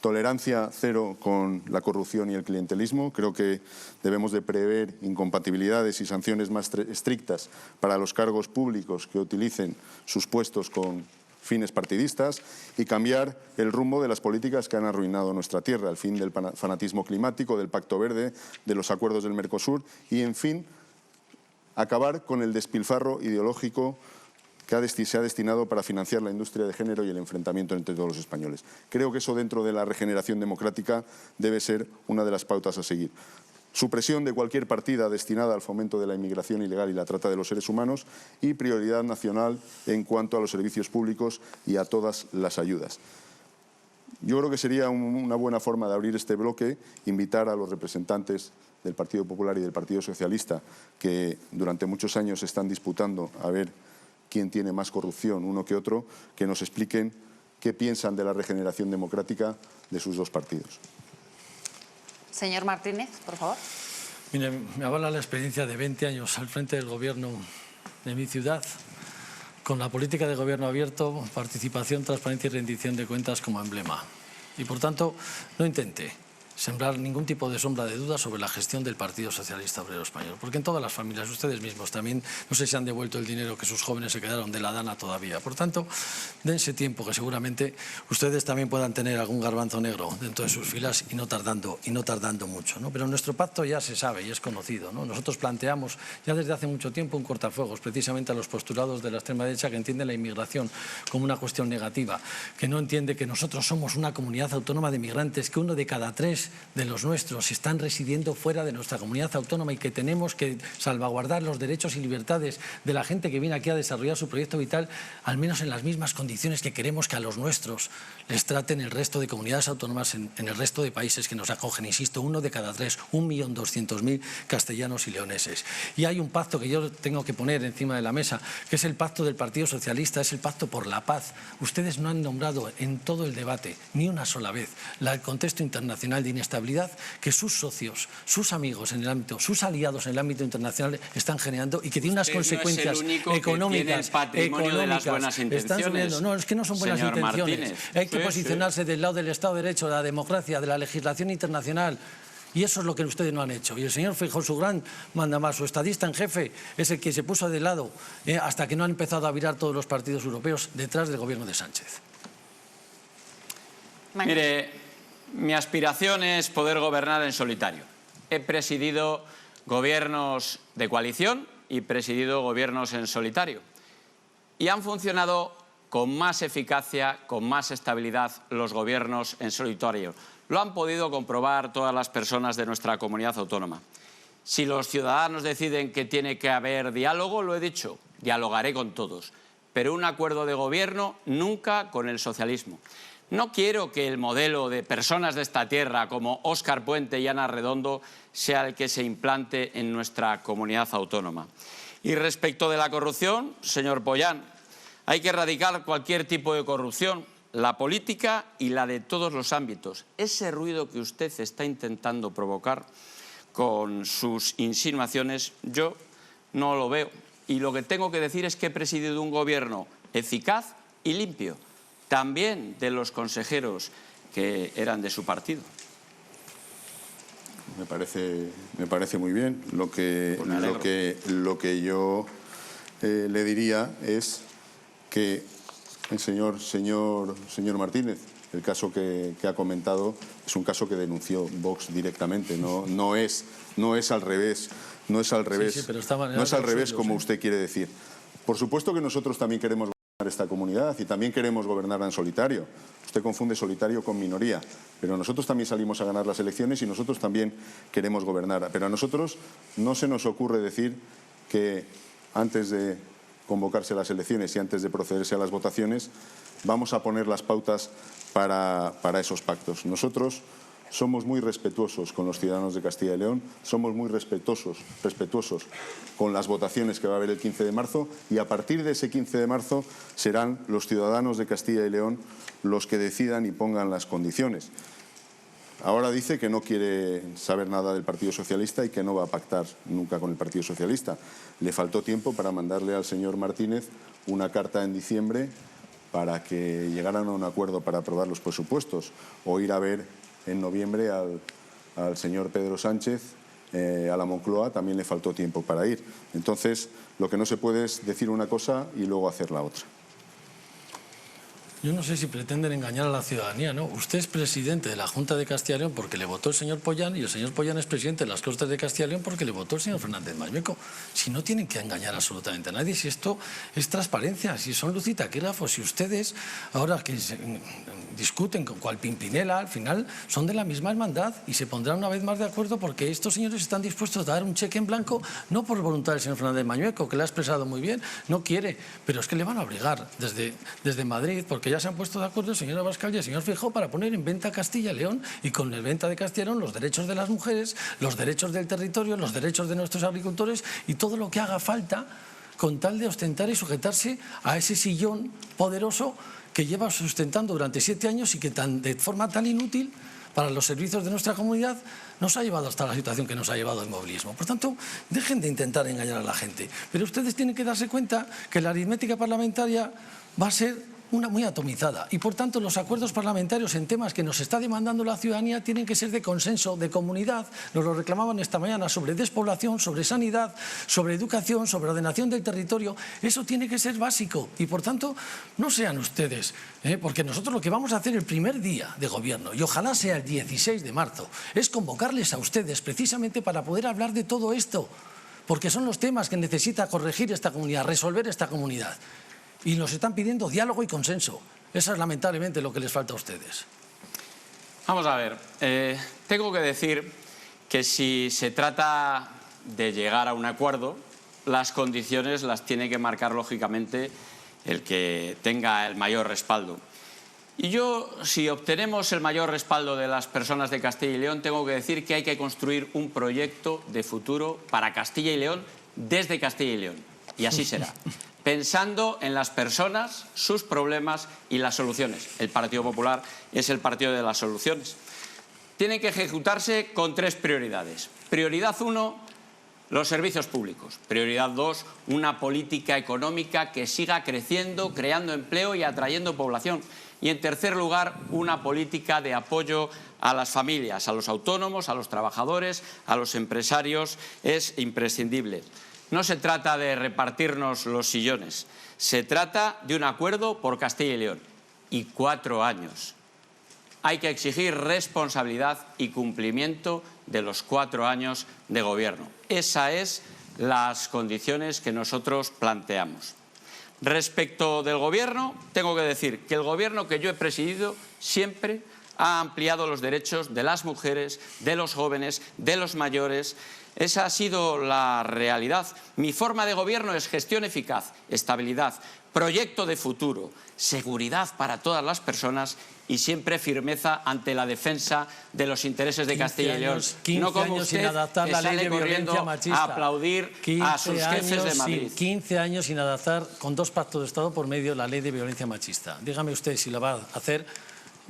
C: tolerancia cero con la corrupción y el clientelismo. Creo que debemos de prever incompatibilidades y sanciones más estrictas para los cargos públicos que utilicen sus puestos con fines partidistas y cambiar el rumbo de las políticas que han arruinado nuestra tierra, el fin del fanatismo climático, del Pacto Verde, de los acuerdos del Mercosur y, en fin, acabar con el despilfarro ideológico que se ha destinado para financiar la industria de género y el enfrentamiento entre todos los españoles. Creo que eso, dentro de la regeneración democrática, debe ser una de las pautas a seguir. Supresión de cualquier partida destinada al fomento de la inmigración ilegal y la trata de los seres humanos y prioridad nacional en cuanto a los servicios públicos y a todas las ayudas. Yo creo que sería una buena forma de abrir este bloque invitar a los representantes del Partido Popular y del Partido Socialista, que durante muchos años están disputando a ver quién tiene más corrupción, uno que otro, que nos expliquen qué piensan de la regeneración democrática de sus dos partidos.
B: Señor Martínez, por favor.
D: Mire, me avala la experiencia de 20 años al frente del gobierno de mi ciudad, con la política de gobierno abierto, participación, transparencia y rendición de cuentas como emblema. Y, por tanto, no intente sembrar ningún tipo de sombra de duda sobre la gestión del Partido Socialista Obrero Español. Porque en todas las familias, ustedes mismos también, no sé si han devuelto el dinero que sus jóvenes se quedaron de la Dana todavía. Por tanto, dense tiempo, que seguramente ustedes también puedan tener algún garbanzo negro dentro de sus filas y no tardando mucho, ¿no? Pero nuestro pacto ya se sabe y es conocido, ¿no? Nosotros planteamos ya desde hace mucho tiempo un cortafuegos precisamente a los postulados de la extrema derecha, que entienden la inmigración como una cuestión negativa, que no entiende que nosotros somos una comunidad autónoma de migrantes, que 1 de cada 3 de los nuestros están residiendo fuera de nuestra comunidad autónoma y que tenemos que salvaguardar los derechos y libertades de la gente que viene aquí a desarrollar su proyecto vital, al menos en las mismas condiciones que queremos que a los nuestros les traten el resto de comunidades autónomas en el resto de países que nos acogen. Insisto, 1 de cada 3, 1.200.000 castellanos y leoneses. Y hay un pacto que yo tengo que poner encima de la mesa, que es el pacto del Partido Socialista, es el pacto por la paz. Ustedes no han nombrado en todo el debate, ni una sola vez, el contexto internacional de inestabilidad que sus socios, sus amigos en el ámbito, sus aliados en el ámbito internacional están generando y que tiene unas consecuencias económicas.
E: De las buenas intenciones.
D: No, es que no son buenas intenciones.
E: Martínez.
D: Hay que posicionarse del lado del Estado de Derecho, de la democracia, de la legislación internacional. Y eso es lo que ustedes no han hecho. Y el señor Feijóo, su gran mandamás, su estadista en jefe, es el que se puso de lado hasta que no han empezado a virar todos los partidos europeos detrás del gobierno de Sánchez.
E: Mire, mi aspiración es poder gobernar en solitario. He presidido gobiernos de coalición y presidido gobiernos en solitario. Y han funcionado con más eficacia, con más estabilidad los gobiernos en solitario. Lo han podido comprobar todas las personas de nuestra comunidad autónoma. Si los ciudadanos deciden que tiene que haber diálogo, lo he dicho, dialogaré con todos. Pero un acuerdo de gobierno nunca con el socialismo. No quiero que el modelo de personas de esta tierra como Óscar Puente y Ana Redondo sea el que se implante en nuestra comunidad autónoma. Y respecto de la corrupción, señor Pollán, hay que erradicar cualquier tipo de corrupción, la política y la de todos los ámbitos. Ese ruido que usted está intentando provocar con sus insinuaciones, yo no lo veo. Y lo que tengo que decir es que he presidido un gobierno eficaz y limpio, también de los consejeros que eran de su partido.
C: Me parece muy bien. Lo que yo le diría es que el señor Martínez, el caso que ha comentado es un caso que denunció Vox directamente, no es al revés, no es al revés como usted quiere decir. Por supuesto que nosotros también queremos gobernar esta comunidad y también queremos gobernarla en solitario. Usted confunde solitario con minoría, pero nosotros también salimos a ganar las elecciones y nosotros también queremos gobernar. Pero a nosotros no se nos ocurre decir que antes de convocarse las elecciones y antes de procederse a las votaciones vamos a poner las pautas para esos pactos. Nosotros somos muy respetuosos con los ciudadanos de Castilla y León, somos muy respetuosos con las votaciones que va a haber el 15 de marzo y a partir de ese 15 de marzo serán los ciudadanos de Castilla y León los que decidan y pongan las condiciones. Ahora dice que no quiere saber nada del Partido Socialista y que no va a pactar nunca con el Partido Socialista. Le faltó tiempo para mandarle al señor Martínez una carta en diciembre para que llegaran a un acuerdo para aprobar los presupuestos o ir a ver en noviembre al señor Pedro Sánchez a la Moncloa, también le faltó tiempo para ir. Entonces, lo que no se puede es decir una cosa y luego hacer la otra.
D: Yo no sé si pretenden engañar a la ciudadanía, ¿no? Usted es presidente de la Junta de Castilla y León porque le votó el señor Pollán y el señor Pollán es presidente de las Cortes de Castilla y León porque le votó el señor Fernández Mañueco. Si no tienen que engañar absolutamente a nadie, si esto es transparencia, si son luz y taquígrafos, si ustedes ahora que discuten con cual Pimpinela, al final son de la misma hermandad y se pondrán una vez más de acuerdo porque estos señores están dispuestos a dar un cheque en blanco, no por voluntad del señor Fernández Mañueco, que le ha expresado muy bien, no quiere, pero es que le van a obligar desde Madrid, porque ya se han puesto de acuerdo el señor Abascal y el señor Feijóo para poner en venta Castilla y León y con el venta de Castilla y León los derechos de las mujeres, los derechos del territorio, los derechos de nuestros agricultores y todo lo que haga falta con tal de ostentar y sujetarse a ese sillón poderoso que lleva sustentando durante 7 años y que de forma tan inútil para los servicios de nuestra comunidad nos ha llevado hasta la situación que nos ha llevado el movilismo. Por tanto, dejen de intentar engañar a la gente. Pero ustedes tienen que darse cuenta que la aritmética parlamentaria va a ser una muy atomizada y por tanto los acuerdos parlamentarios en temas que nos está demandando la ciudadanía tienen que ser de consenso, de comunidad. Nos lo reclamaban esta mañana sobre despoblación, sobre sanidad, sobre educación, sobre ordenación del territorio. Eso tiene que ser básico y por tanto no sean ustedes, porque nosotros lo que vamos a hacer el primer día de gobierno y ojalá sea el 16 de marzo es convocarles a ustedes precisamente para poder hablar de todo esto, porque son los temas que necesita corregir esta comunidad, resolver esta comunidad. Y nos están pidiendo diálogo y consenso. Eso es lamentablemente lo que les falta a ustedes.
E: Vamos a ver, tengo que decir que si se trata de llegar a un acuerdo, las condiciones las tiene que marcar lógicamente el que tenga el mayor respaldo. Y yo, si obtenemos el mayor respaldo de las personas de Castilla y León, tengo que decir que hay que construir un proyecto de futuro para Castilla y León desde Castilla y León. Y así será. Pensando en las personas, sus problemas y las soluciones. El Partido Popular es el partido de las soluciones. Tienen que ejecutarse con 3 prioridades. Prioridad 1, los servicios públicos. Prioridad 2, una política económica que siga creciendo, creando empleo y atrayendo población. Y en tercer lugar, una política de apoyo a las familias, a los autónomos, a los trabajadores, a los empresarios. Es imprescindible. No se trata de repartirnos los sillones, se trata de un acuerdo por Castilla y León. Y 4 años. Hay que exigir responsabilidad y cumplimiento de los 4 años de gobierno. Esas son las condiciones que nosotros planteamos. Respecto del gobierno, tengo que decir que el gobierno que yo he presidido siempre ha ampliado los derechos de las mujeres, de los jóvenes, de los mayores. Esa ha sido la realidad. Mi forma de gobierno es gestión eficaz, estabilidad, proyecto de futuro, seguridad para todas las personas y siempre firmeza ante la defensa de los intereses de Castilla y León.
D: 15
E: no como
D: años
E: usted,
D: sin adaptar
E: que
D: la ley
E: sale
D: de
E: corriendo
D: violencia machista.
E: a aplaudir a sus jefes de Madrid.
D: 15 años sin adaptar, con 2 pactos de Estado por medio, la ley de violencia machista. Dígame usted si la va a hacer.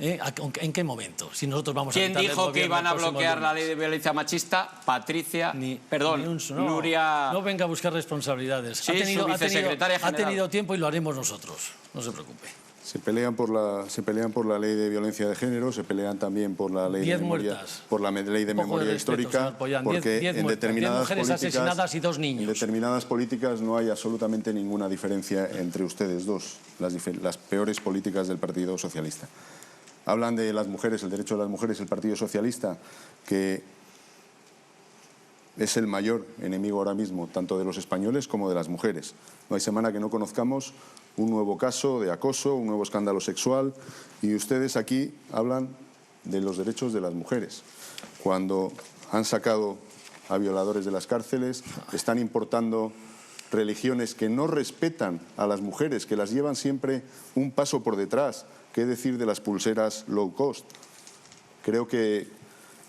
D: ¿En qué momento? Si nosotros vamos
E: ¿Quién dijo que iban a bloquear la ley de violencia machista? Patricia, Nuria...
D: No venga a buscar responsabilidades.
E: Sí, su vicesecretaria general.
D: Ha tenido tiempo y lo haremos nosotros. No se preocupe.
C: Se pelean por la ley de violencia de género, se pelean también por la ley de memoria, histórica, porque en determinadas
D: asesinadas y 2 niños.
C: En determinadas políticas no hay absolutamente ninguna diferencia entre ustedes dos, las peores políticas del Partido Socialista. Hablan de las mujeres, el derecho de las mujeres, el Partido Socialista, que es el mayor enemigo ahora mismo, tanto de los españoles como de las mujeres. No hay semana que no conozcamos un nuevo caso de acoso, un nuevo escándalo sexual, y ustedes aquí hablan de los derechos de las mujeres. Cuando han sacado a violadores de las cárceles, están importando religiones que no respetan a las mujeres, que las llevan siempre un paso por detrás. ¿Qué decir de las pulseras low cost? Creo que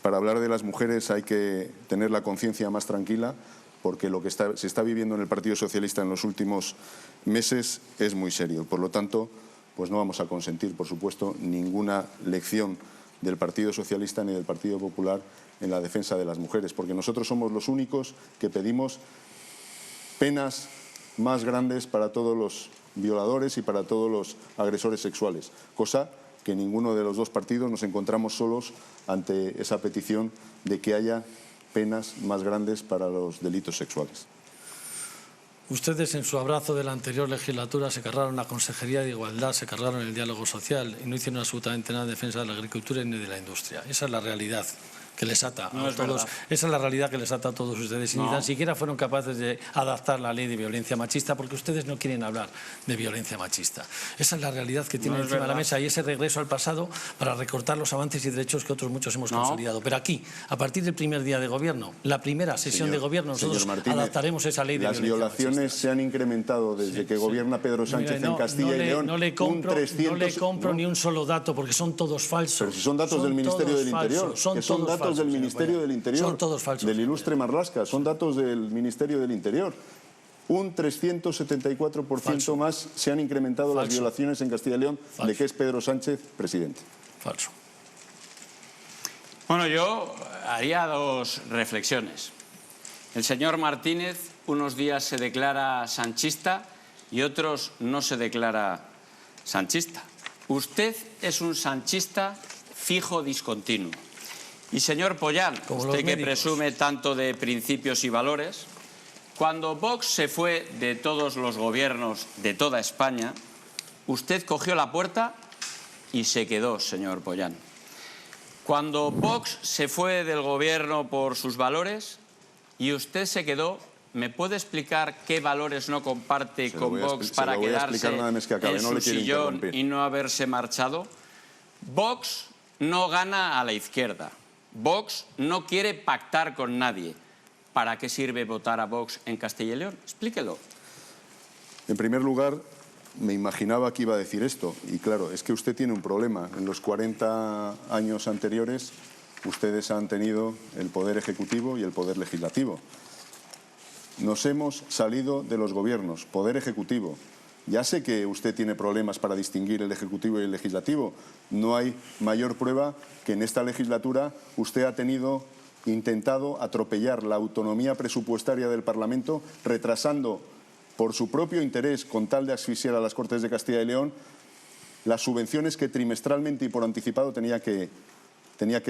C: para hablar de las mujeres hay que tener la conciencia más tranquila, porque lo que se está viviendo en el Partido Socialista en los últimos meses es muy serio. Por lo tanto, pues no vamos a consentir, por supuesto, ninguna lección del Partido Socialista ni del Partido Popular en la defensa de las mujeres, porque nosotros somos los únicos que pedimos penas más grandes para todos los violadores y para todos los agresores sexuales, cosa que ninguno de los dos partidos nos encontramos solos ante esa petición de que haya penas más grandes para los delitos sexuales.
D: Ustedes en su abrazo de la anterior legislatura se cargaron la Consejería de Igualdad, se cargaron el diálogo social y no hicieron absolutamente nada en defensa de la agricultura ni de la industria. Esa es la realidad que les ata a todos. Esa es la realidad que les ata a todos ustedes. Y ni tan siquiera fueron capaces de adaptar la ley de violencia machista, porque ustedes no quieren hablar de violencia machista. Esa es la realidad que tienen encima de la mesa, y ese regreso al pasado para recortar los avances y derechos que otros muchos hemos consolidado. Pero aquí, a partir del primer día de gobierno, la primera sesión de gobierno, nosotros adaptaremos esa ley de violencia machista.
C: Las violaciones se han incrementado desde que gobierna Pedro Sánchez en Castilla y León.
D: No le compro ni un solo dato, porque son todos falsos.
C: Pero si son datos del Ministerio del Interior, que son datos del Ministerio del Interior,
D: son todos falsos,
C: del ilustre Marlaska, son datos del Ministerio del Interior. Un 374% más se han incrementado las violaciones en Castilla y León de que es Pedro Sánchez presidente.
D: Falso.
E: Bueno, yo haría 2 reflexiones. El señor Martínez unos días se declara sanchista y otros no se declara sanchista. Usted es un sanchista fijo discontinuo. Y señor Pollán, usted que presume tanto de principios y valores, cuando Vox se fue de todos los gobiernos de toda España, usted cogió la puerta y se quedó, señor Pollán. Cuando Vox se fue del gobierno por sus valores y usted se quedó, ¿me puede explicar qué valores no comparte con Vox para quedarse en su sillón y no haberse marchado? Vox no gana a la izquierda. Vox no quiere pactar con nadie. ¿Para qué sirve votar a Vox en Castilla y León? Explíquelo.
C: En primer lugar, me imaginaba que iba a decir esto. Y claro, es que usted tiene un problema. En los 40 años anteriores, ustedes han tenido el poder ejecutivo y el poder legislativo. Nos hemos salido de los gobiernos, poder ejecutivo. Ya sé que usted tiene problemas para distinguir el Ejecutivo y el Legislativo. No hay mayor prueba que en esta legislatura usted ha intentado atropellar la autonomía presupuestaria del Parlamento, retrasando por su propio interés, con tal de asfixiar a las Cortes de Castilla y León, las subvenciones que trimestralmente y por anticipado tenía que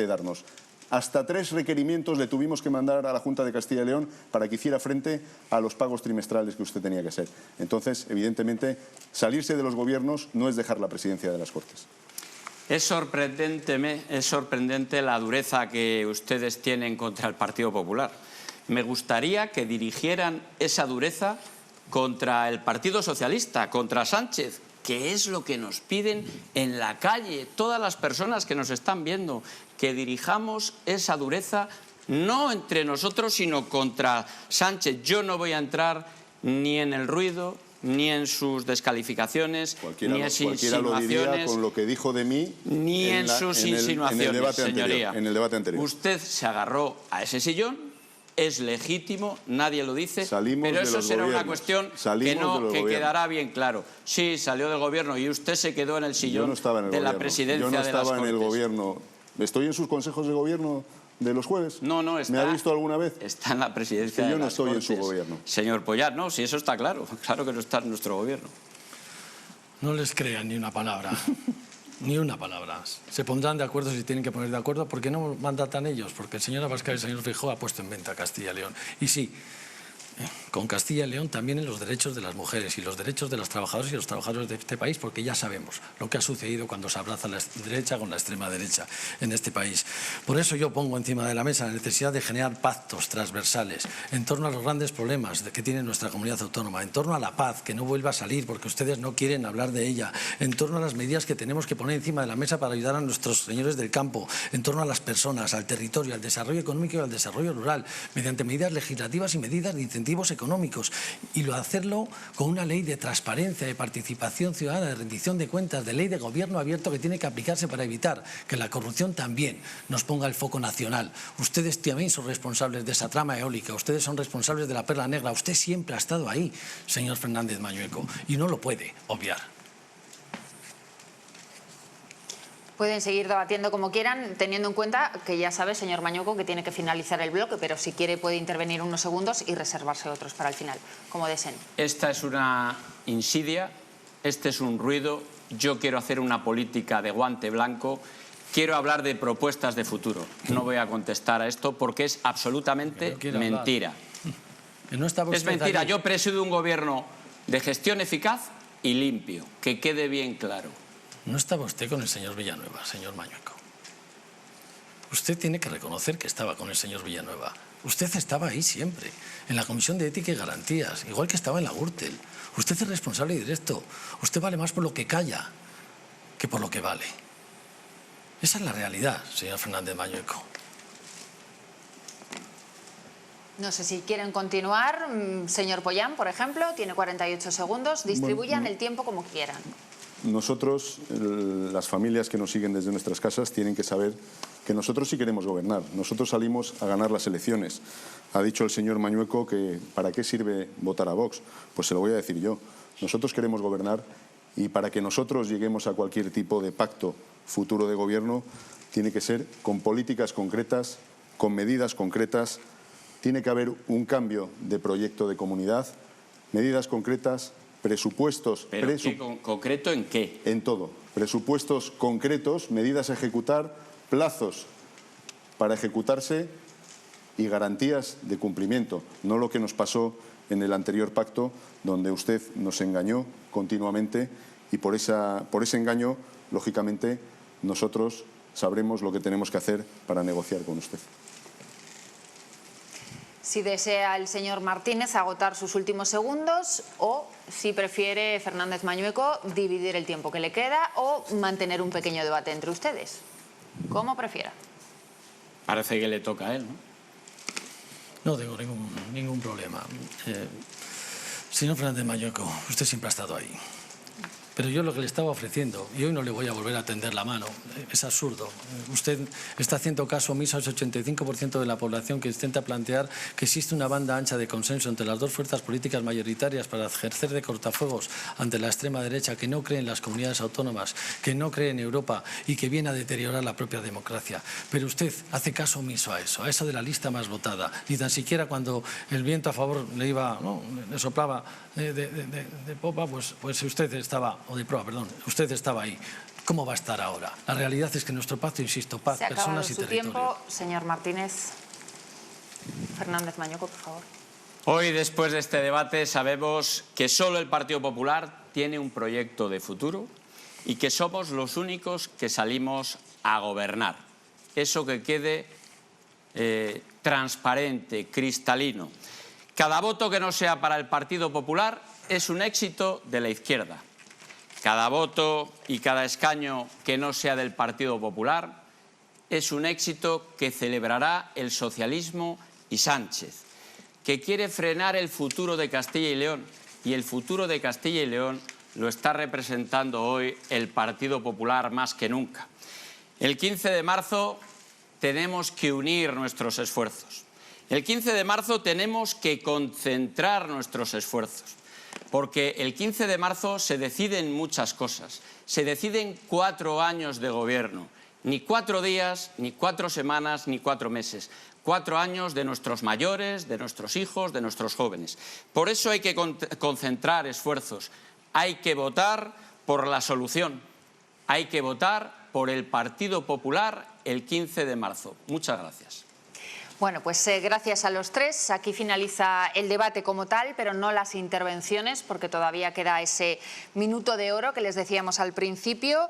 C: darnos. Hasta 3 requerimientos le tuvimos que mandar a la Junta de Castilla y León para que hiciera frente a los pagos trimestrales que usted tenía que hacer. Entonces, evidentemente, salirse de los gobiernos no es dejar la presidencia de las Cortes.
E: Es sorprendente la dureza que ustedes tienen contra el Partido Popular. Me gustaría que dirigieran esa dureza contra el Partido Socialista, contra Sánchez, que es lo que nos piden en la calle todas las personas que nos están viendo, que dirijamos esa dureza no entre nosotros, sino contra Sánchez. Yo no voy a entrar ni en el ruido, ni en sus descalificaciones, ni en sus insinuaciones,
C: lo diría con lo que dijo de mí
E: ni en sus insinuaciones, señoría.
C: En el debate anterior.
E: Usted se agarró a ese sillón, es legítimo, nadie lo dice, pero eso será una cuestión que quedará bien claro. Sí, salió del gobierno y usted se quedó en el sillón de la presidencia de las Cortes.
C: Yo no estaba en el gobierno. ¿Estoy en sus consejos de gobierno de los jueves?
E: No, está.
C: ¿Me ha visto alguna vez?
E: Está en la presidencia de las Cortes.
C: Yo no estoy en su gobierno.
E: Señor Pollar, no, si eso está claro. Claro que no está en nuestro gobierno.
D: No les crean ni una palabra. Ni una palabra. Se pondrán de acuerdo si tienen que poner de acuerdo, porque no mandatan ellos, porque el señor Abascal y el señor Feijóo ha puesto en venta Castilla y León. Y sí, con Castilla y León también en los derechos de las mujeres y los derechos de los trabajadores y los trabajadores de este país, porque ya sabemos lo que ha sucedido cuando se abraza la derecha con la extrema derecha en este país. Por eso yo pongo encima de la mesa la necesidad de generar pactos transversales en torno a los grandes problemas que tiene nuestra comunidad autónoma, en torno a la paz, que no vuelva a salir porque ustedes no quieren hablar de ella, en torno a las medidas que tenemos que poner encima de la mesa para ayudar a nuestros señores del campo, en torno a las personas, al territorio, al desarrollo económico y al desarrollo rural, mediante medidas legislativas y medidas de incentivos económicos, y hacerlo con una ley de transparencia, de participación ciudadana, de rendición de cuentas, de ley de gobierno abierto que tiene que aplicarse para evitar que la corrupción también nos ponga el foco nacional. Ustedes también son responsables de esa trama eólica, ustedes son responsables de la Perla Negra, usted siempre ha estado ahí, señor Fernández Mañueco, y no lo puede obviar.
B: Pueden seguir debatiendo como quieran, teniendo en cuenta que ya sabe, señor Mañueco, que tiene que finalizar el bloque, pero si quiere puede intervenir unos segundos y reservarse otros para el final, como deseen.
E: Esta es una insidia, este es un ruido. Yo quiero hacer una política de guante blanco, quiero hablar de propuestas de futuro. No voy a contestar a esto porque es absolutamente mentira. Es mentira. Yo presido un gobierno de gestión eficaz y limpio, que quede bien claro.
D: No estaba usted con el señor Villanueva, señor Mañueco. Usted tiene que reconocer que estaba con el señor Villanueva. Usted estaba ahí siempre, en la Comisión de Ética y Garantías, igual que estaba en la Gürtel. Usted es responsable directo. Usted vale más por lo que calla que por lo que vale. Esa es la realidad, señor Fernández Mañueco.
B: No sé si quieren continuar. Señor Pollán, por ejemplo, tiene 48 segundos. Distribuyan el tiempo como quieran.
C: Nosotros, las familias que nos siguen desde nuestras casas, tienen que saber que nosotros sí queremos gobernar. Nosotros salimos a ganar las elecciones. Ha dicho el señor Mañueco que ¿para qué sirve votar a Vox? Pues se lo voy a decir yo. Nosotros queremos gobernar y para que nosotros lleguemos a cualquier tipo de pacto futuro de gobierno tiene que ser con políticas concretas, con medidas concretas. Tiene que haber un cambio de proyecto de comunidad, medidas concretas, presupuestos.
E: ¿Pero concreto en qué?
C: En todo. Presupuestos concretos, medidas a ejecutar, plazos para ejecutarse y garantías de cumplimiento. No lo que nos pasó en el anterior pacto, donde usted nos engañó continuamente y por ese engaño, lógicamente, nosotros sabremos lo que tenemos que hacer para negociar con usted.
B: Si desea el señor Martínez agotar sus últimos segundos o si prefiere Fernández Mañueco dividir el tiempo que le queda o mantener un pequeño debate entre ustedes. Como prefiera.
E: Parece que le toca a él, ¿no?
D: No tengo ningún problema. Señor Fernández Mañueco, usted siempre ha estado ahí. Pero yo lo que le estaba ofreciendo, y hoy no le voy a volver a tender la mano, es absurdo. Usted está haciendo caso omiso al 85% de la población que intenta plantear que existe una banda ancha de consenso entre las dos fuerzas políticas mayoritarias para ejercer de cortafuegos ante la extrema derecha que no cree en las comunidades autónomas, que no cree en Europa y que viene a deteriorar la propia democracia. Pero usted hace caso omiso a eso de la lista más votada. Ni tan siquiera cuando el viento a favor le iba, ¿no?, le soplaba de popa, pues usted estaba... o de proa, perdón, usted estaba ahí. ¿Cómo va a estar ahora? La realidad es que nuestro pacto, insisto, paz, personas y territorio. Se ha acabado su
B: tiempo, señor Martínez. Fernández Mañueco, por favor.
E: Hoy, después de este debate, sabemos que solo el Partido Popular tiene un proyecto de futuro y que somos los únicos que salimos a gobernar. Eso que quede transparente, cristalino. Cada voto que no sea para el Partido Popular es un éxito de la izquierda. Cada voto y cada escaño que no sea del Partido Popular es un éxito que celebrará el socialismo y Sánchez, que quiere frenar el futuro de Castilla y León. Y el futuro de Castilla y León lo está representando hoy el Partido Popular más que nunca. El 15 de marzo tenemos que unir nuestros esfuerzos. El 15 de marzo tenemos que concentrar nuestros esfuerzos, porque el 15 de marzo se deciden muchas cosas. Se deciden 4 años de gobierno, ni 4 días, ni 4 semanas, ni 4 meses. 4 años de nuestros mayores, de nuestros hijos, de nuestros jóvenes. Por eso hay que concentrar esfuerzos. Hay que votar por la solución. Hay que votar por el Partido Popular el 15 de marzo. Muchas gracias.
B: Bueno, pues gracias a los tres. Aquí finaliza el debate como tal, pero no las intervenciones, porque todavía queda ese minuto de oro que les decíamos al principio.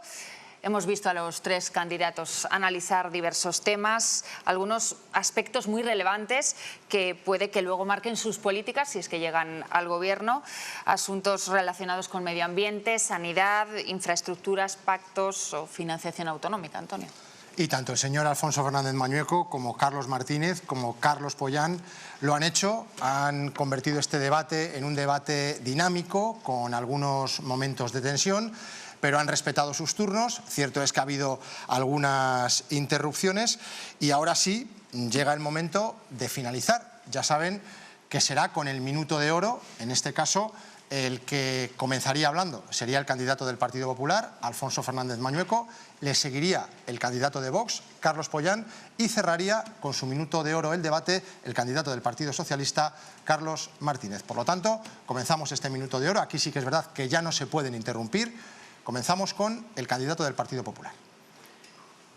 B: Hemos visto a los tres candidatos analizar diversos temas, algunos aspectos muy relevantes que puede que luego marquen sus políticas si es que llegan al gobierno, asuntos relacionados con medio ambiente, sanidad, infraestructuras, pactos o financiación autonómica. Antonio.
A: Y tanto el señor Alfonso Fernández Mañueco como Carlos Martínez, como Carlos Pollán lo han hecho, han convertido este debate en un debate dinámico con algunos momentos de tensión, pero han respetado sus turnos. Cierto es que ha habido algunas interrupciones y ahora sí llega el momento de finalizar. Ya saben que será con el minuto de oro, en este caso el que comenzaría hablando sería el candidato del Partido Popular, Alfonso Fernández Mañueco, le seguiría el candidato de Vox, Carlos Pollán, y cerraría con su minuto de oro el debate el candidato del Partido Socialista, Carlos Martínez. Por lo tanto, comenzamos este minuto de oro. Aquí sí que es verdad que ya no se pueden interrumpir. Comenzamos con el candidato del Partido Popular.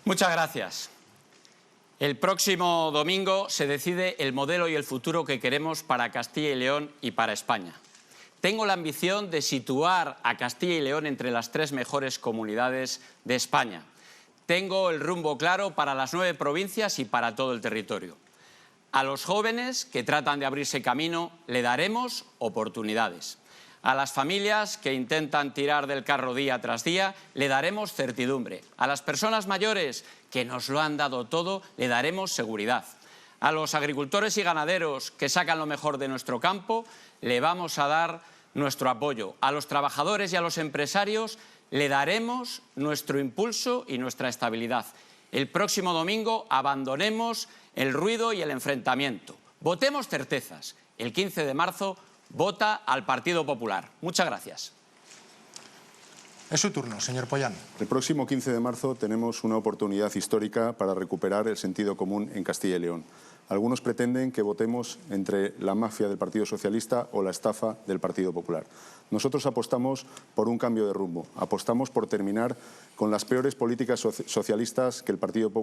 E: Muchas gracias. El próximo domingo se decide el modelo y el futuro que queremos para Castilla y León y para España. Tengo la ambición de situar a Castilla y León entre las 3 mejores comunidades de España. Tengo el rumbo claro para las 9 provincias y para todo el territorio. A los jóvenes que tratan de abrirse camino le daremos oportunidades. A las familias que intentan tirar del carro día tras día le daremos certidumbre. A las personas mayores que nos lo han dado todo le daremos seguridad. A los agricultores y ganaderos que sacan lo mejor de nuestro campo le vamos a dar nuestro apoyo. A los trabajadores y a los empresarios le daremos nuestro impulso y nuestra estabilidad. El próximo domingo abandonemos el ruido y el enfrentamiento. Votemos certezas. El 15 de marzo vota al Partido Popular. Muchas gracias.
A: Es su turno, señor Pollán.
C: El próximo 15 de marzo tenemos una oportunidad histórica para recuperar el sentido común en Castilla y León. Algunos pretenden que votemos entre la mafia del Partido Socialista o la estafa del Partido Popular. Nosotros apostamos por un cambio de rumbo, apostamos por terminar con las peores políticas socialistas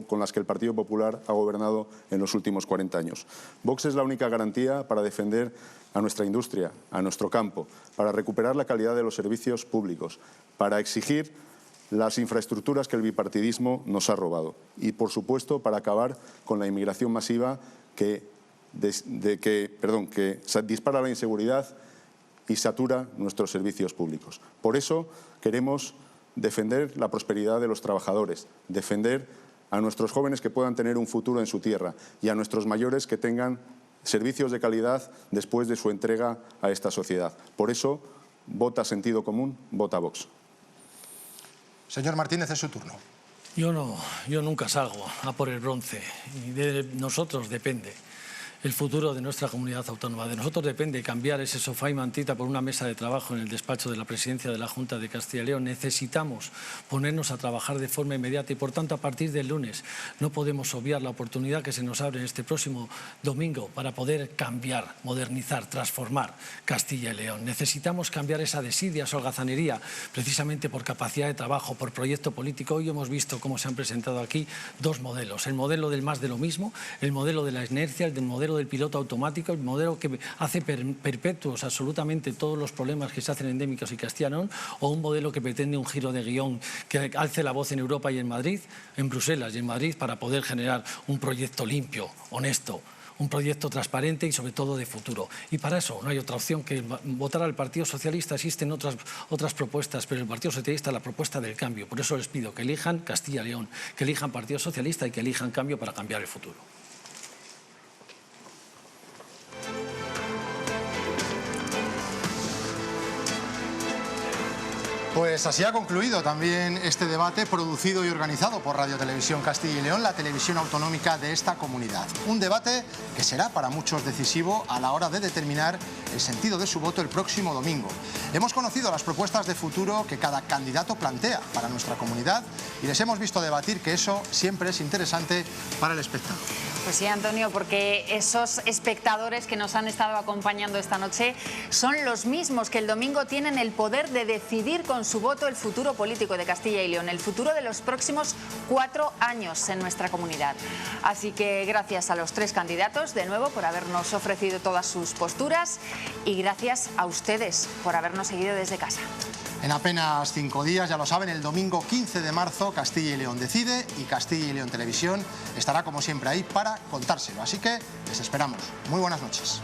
C: con las que el Partido Popular ha gobernado en los últimos 40 años. Vox es la única garantía para defender a nuestra industria, a nuestro campo, para recuperar la calidad de los servicios públicos, para exigir las infraestructuras que el bipartidismo nos ha robado y, por supuesto, para acabar con la inmigración masiva que dispara la inseguridad y satura nuestros servicios públicos. Por eso queremos defender la prosperidad de los trabajadores, defender a nuestros jóvenes que puedan tener un futuro en su tierra y a nuestros mayores que tengan servicios de calidad después de su entrega a esta sociedad. Por eso, vota sentido común, vota Vox.
A: Señor Martínez, es su turno.
D: Yo nunca salgo a por el bronce y de nosotros depende el futuro de nuestra comunidad autónoma. De nosotros depende cambiar ese sofá y mantita por una mesa de trabajo en el despacho de la presidencia de la Junta de Castilla y León. Necesitamos ponernos a trabajar de forma inmediata y, por tanto, a partir del lunes no podemos obviar la oportunidad que se nos abre en este próximo domingo para poder cambiar, modernizar, transformar Castilla y León. Necesitamos cambiar esa desidia, esa holgazanería, precisamente por capacidad de trabajo, por proyecto político. Hoy hemos visto cómo se han presentado aquí 2 modelos. El modelo del más de lo mismo, el modelo de la inercia, el del modelo modelo del piloto automático, el modelo que hace perpetuos absolutamente todos los problemas que se hacen endémicos en Castilla y León, o un modelo que pretende un giro de guión que alce la voz en Europa y en Madrid, en Bruselas y en Madrid, para poder generar un proyecto limpio, honesto, un proyecto transparente y sobre todo de futuro. Y para eso no hay otra opción que votar al Partido Socialista. Existen otras propuestas, pero el Partido Socialista es la propuesta del cambio. Por eso les pido que elijan Castilla y León, que elijan Partido Socialista y que elijan cambio para cambiar el futuro.
A: Pues así ha concluido también este debate producido y organizado por Radio Televisión Castilla y León, la televisión autonómica de esta comunidad. Un debate que será para muchos decisivo a la hora de determinar el sentido de su voto el próximo domingo. Hemos conocido las propuestas de futuro que cada candidato plantea para nuestra comunidad y les hemos visto debatir, que eso siempre es interesante para el espectador.
B: Pues sí, Antonio, porque esos espectadores que nos han estado acompañando esta noche son los mismos que el domingo tienen el poder de decidir con su voto el futuro político de Castilla y León, el futuro de los próximos 4 años en nuestra comunidad. Así que gracias a los 3 candidatos de nuevo por habernos ofrecido todas sus posturas y gracias a ustedes por habernos seguido desde casa.
A: En apenas 5 días, ya lo saben, el domingo 15 de marzo Castilla y León decide y Castilla y León Televisión estará como siempre ahí para contárselo. Así que les esperamos. Muy buenas noches.